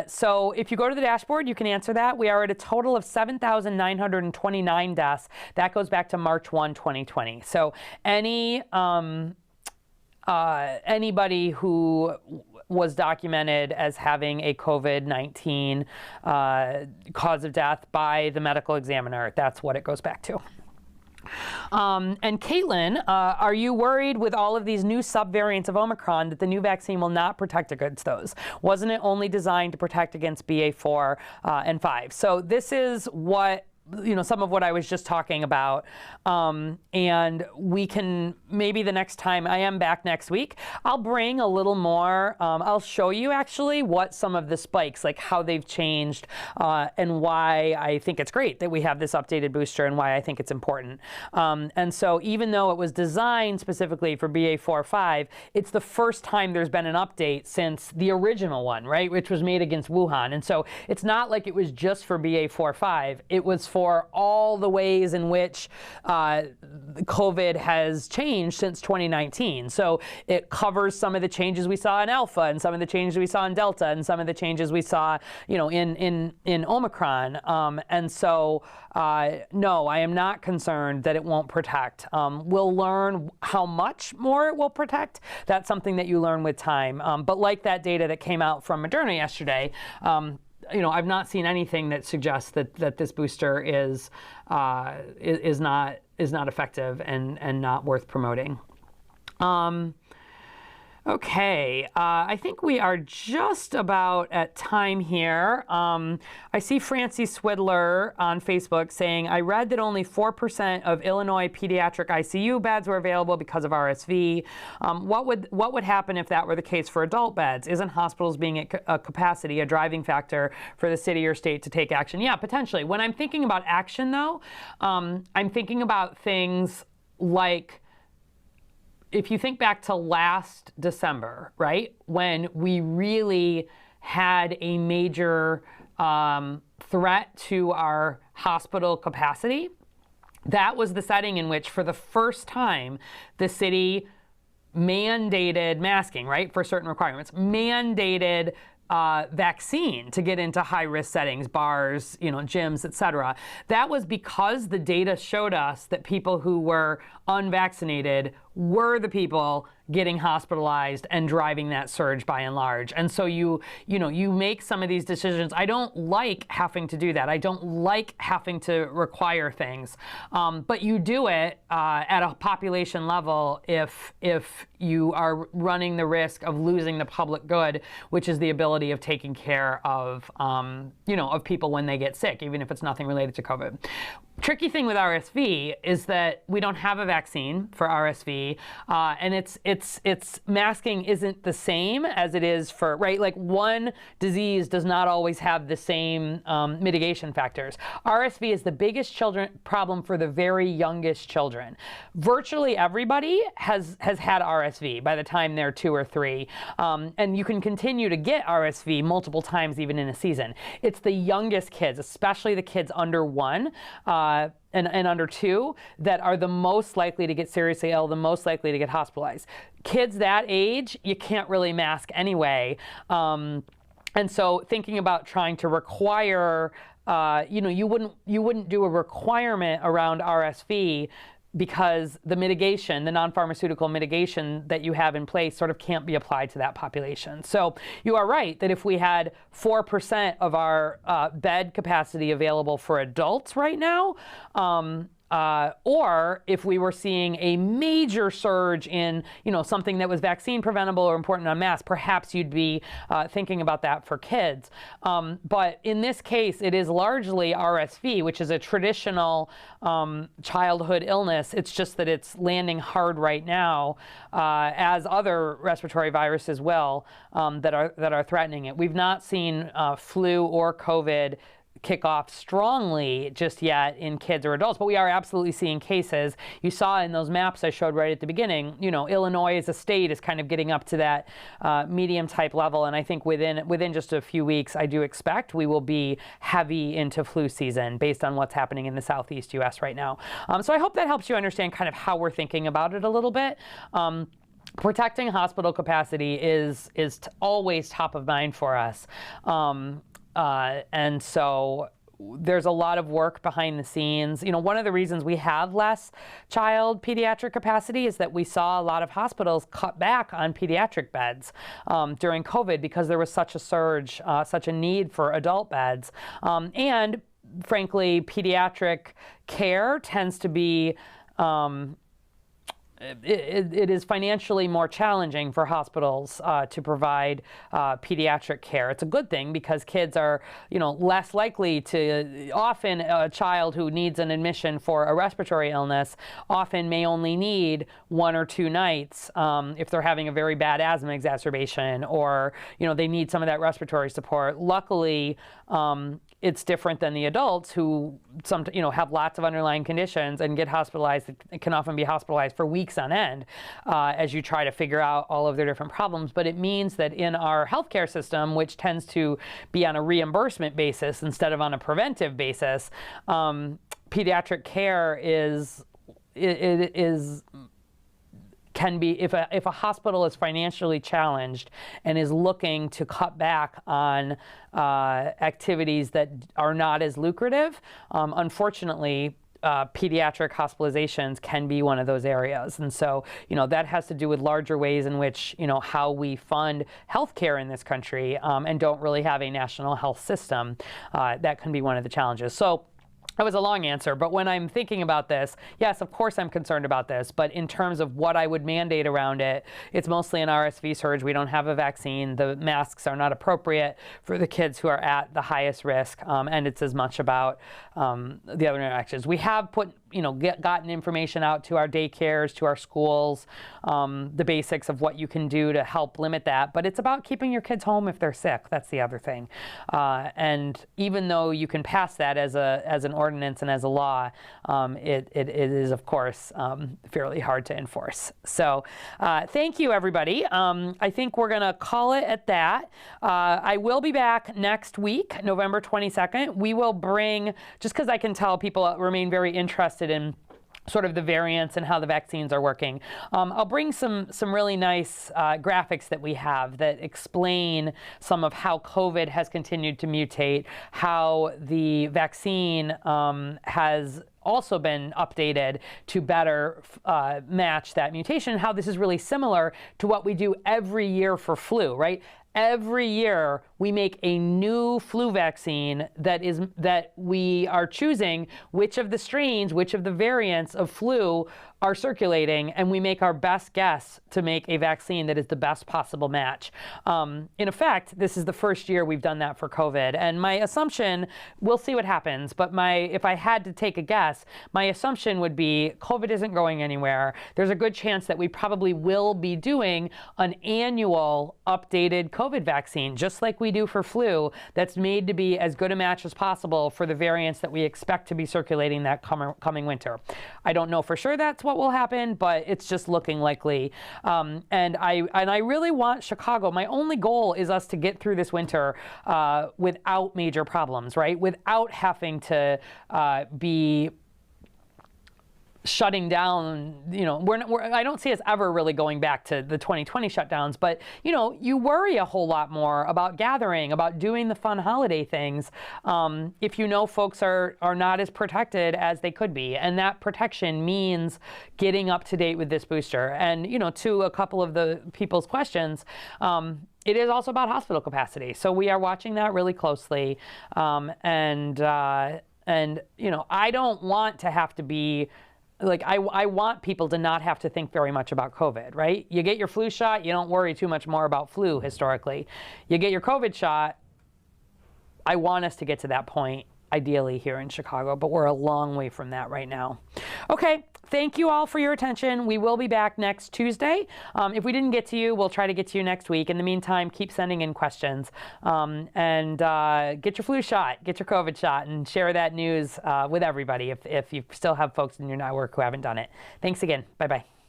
So if you go to the dashboard, you can answer that. We are at a total of 7,929 deaths. That goes back to March 1, 2020. So anybody who was documented as having a COVID-19 cause of death by the medical examiner, that's what it goes back to. And Caitlin, are you worried with all of these new subvariants of Omicron that the new vaccine will not protect against those? Wasn't it only designed to protect against BA.4 and 5? So this is what, some of what I was just talking about. And we can, maybe the next time I am back next week, I'll bring a little more, I'll show you actually what some of the spikes, like how they've changed, and why I think it's great that we have this updated booster and why I think it's important. And so even though it was designed specifically for BA.4-5, it's the first time there's been an update since the original one, right, which was made against Wuhan. And so it's not like it was just for BA.4-5, it was for all the ways in which COVID has changed since 2019. So it covers some of the changes we saw in Alpha, and some of the changes we saw in Delta, and some of the changes we saw, in Omicron. And so, no, I am not concerned that it won't protect. We'll learn how much more it will protect. That's something that you learn with time. But like that data that came out from Moderna yesterday, I've not seen anything that suggests that this booster is not effective and not worth promoting. Okay, I think we are just about at time here. I see Francie Swidler on Facebook saying, I read that only 4% of Illinois pediatric ICU beds were available because of RSV. What would happen if that were the case for adult beds? Isn't hospitals being at capacity a driving factor for the city or state to take action? Yeah, potentially. When I'm thinking about action, though, I'm thinking about things like, if you think back to last December, right, when we really had a major threat to our hospital capacity, that was the setting in which, for the first time, the city mandated masking, right, for certain requirements, mandated vaccine to get into high-risk settings, bars, gyms, et cetera. That was because the data showed us that people who were unvaccinated were the people getting hospitalized and driving that surge by and large. And so you make some of these decisions. I don't like having to do that. I don't like having to require things. But you do it at a population level if you are running the risk of losing the public good, which is the ability of taking care of of people when they get sick, even if it's nothing related to COVID. Tricky thing with RSV is that we don't have a vaccine for RSV, and it's masking isn't the same as it is for, right? Like one disease does not always have the same mitigation factors. RSV is the biggest problem for the very youngest children. Virtually everybody has had RSV by the time they're 2 or 3, and you can continue to get RSV multiple times even in a season. It's the youngest kids, especially the kids under 1. And under 2 that are the most likely to get seriously ill, the most likely to get hospitalized. Kids that age, you can't really mask anyway. And so thinking about trying to require, you wouldn't do a requirement around RSV because the mitigation, the non-pharmaceutical mitigation that you have in place sort of can't be applied to that population. So you are right that if we had 4% of our bed capacity available for adults right now, or if we were seeing a major surge in, something that was vaccine preventable or important on mass, perhaps you'd be thinking about that for kids. But in this case, it is largely RSV, which is a traditional childhood illness. It's just that it's landing hard right now, as other respiratory viruses will, that are threatening it. We've not seen flu or COVID kick off strongly just yet in kids or adults, but we are absolutely seeing cases. You saw in those maps I showed right at the beginning, Illinois as a state is kind of getting up to that medium type level, and I think within just a few weeks, I do expect we will be heavy into flu season based on what's happening in the Southeast U.S. right now. So I hope that helps you understand kind of how we're thinking about it a little bit. Protecting hospital capacity is always top of mind for us. And so there's a lot of work behind the scenes. One of the reasons we have less child pediatric capacity is that we saw a lot of hospitals cut back on pediatric beds during COVID because there was such a surge, such a need for adult beds. And frankly, pediatric care tends to be it is financially more challenging for hospitals to provide pediatric care. It's a good thing because kids are, less likely to, often a child who needs an admission for a respiratory illness often may only need 1 or 2 nights if they're having a very bad asthma exacerbation or, they need some of that respiratory support. Luckily, it's different than the adults who have lots of underlying conditions and get hospitalized. It can often be hospitalized for weeks on end as you try to figure out all of their different problems. But it means that in our healthcare system, which tends to be on a reimbursement basis instead of on a preventive basis, pediatric care can be, if a hospital is financially challenged and is looking to cut back on activities that are not as lucrative, unfortunately, pediatric hospitalizations can be one of those areas. And so, that has to do with larger ways in which, how we fund healthcare in this country and don't really have a national health system. That can be one of the challenges. So that was a long answer, but when I'm thinking about this, yes, of course I'm concerned about this, but in terms of what I would mandate around it, it's mostly an RSV surge. We don't have a vaccine. The masks are not appropriate for the kids who are at the highest risk, and it's as much about the other interactions. We have gotten information out to our daycares, to our schools, the basics of what you can do to help limit that, but it's about keeping your kids home if they're sick. That's the other thing. And even though you can pass that as an ordinance and as a law, it is, of course, fairly hard to enforce. So thank you, everybody. I think we're going to call it at that. I will be back next week, November 22nd. We will bring, just because I can tell people remain very interested in sort of the variants and how the vaccines are working. I'll bring some really nice graphics that we have that explain some of how COVID has continued to mutate, how the vaccine has also been updated to better match that mutation, how this is really similar to what we do every year for flu, right? Every year we make a new flu vaccine that we are choosing which of the strains, which of the variants of flu are circulating, and we make our best guess to make a vaccine that is the best possible match. In effect, this is the first year we've done that for COVID, and my assumption, we'll see what happens, but if I had to take a guess, my assumption would be COVID isn't going anywhere. There's a good chance that we probably will be doing an annual updated COVID vaccine, just like we do for flu, that's made to be as good a match as possible for the variants that we expect to be circulating that coming winter. I don't know for sure that's what will happen, but it's just looking likely. And I really want Chicago. My only goal is us to get through this winter without major problems, right? Without having to be shutting down, I don't see us ever really going back to the 2020 shutdowns, but you worry a whole lot more about gathering, about doing the fun holiday things, if folks are not as protected as they could be. And that protection means getting up to date with this booster. And, to a couple of the people's questions, it is also about hospital capacity. So we are watching that really closely. And I don't want to have to be I want people to not have to think very much about COVID, right? You get your flu shot, you don't worry too much more about flu historically. You get your COVID shot, I want us to get to that point, ideally here in Chicago, but we're a long way from that right now. Okay, thank you all for your attention. We will be back next Tuesday. If we didn't get to you, we'll try to get to you next week. In the meantime, keep sending in questions and get your flu shot, get your COVID shot, and share that news with everybody if you still have folks in your network who haven't done it. Thanks again. Bye-bye.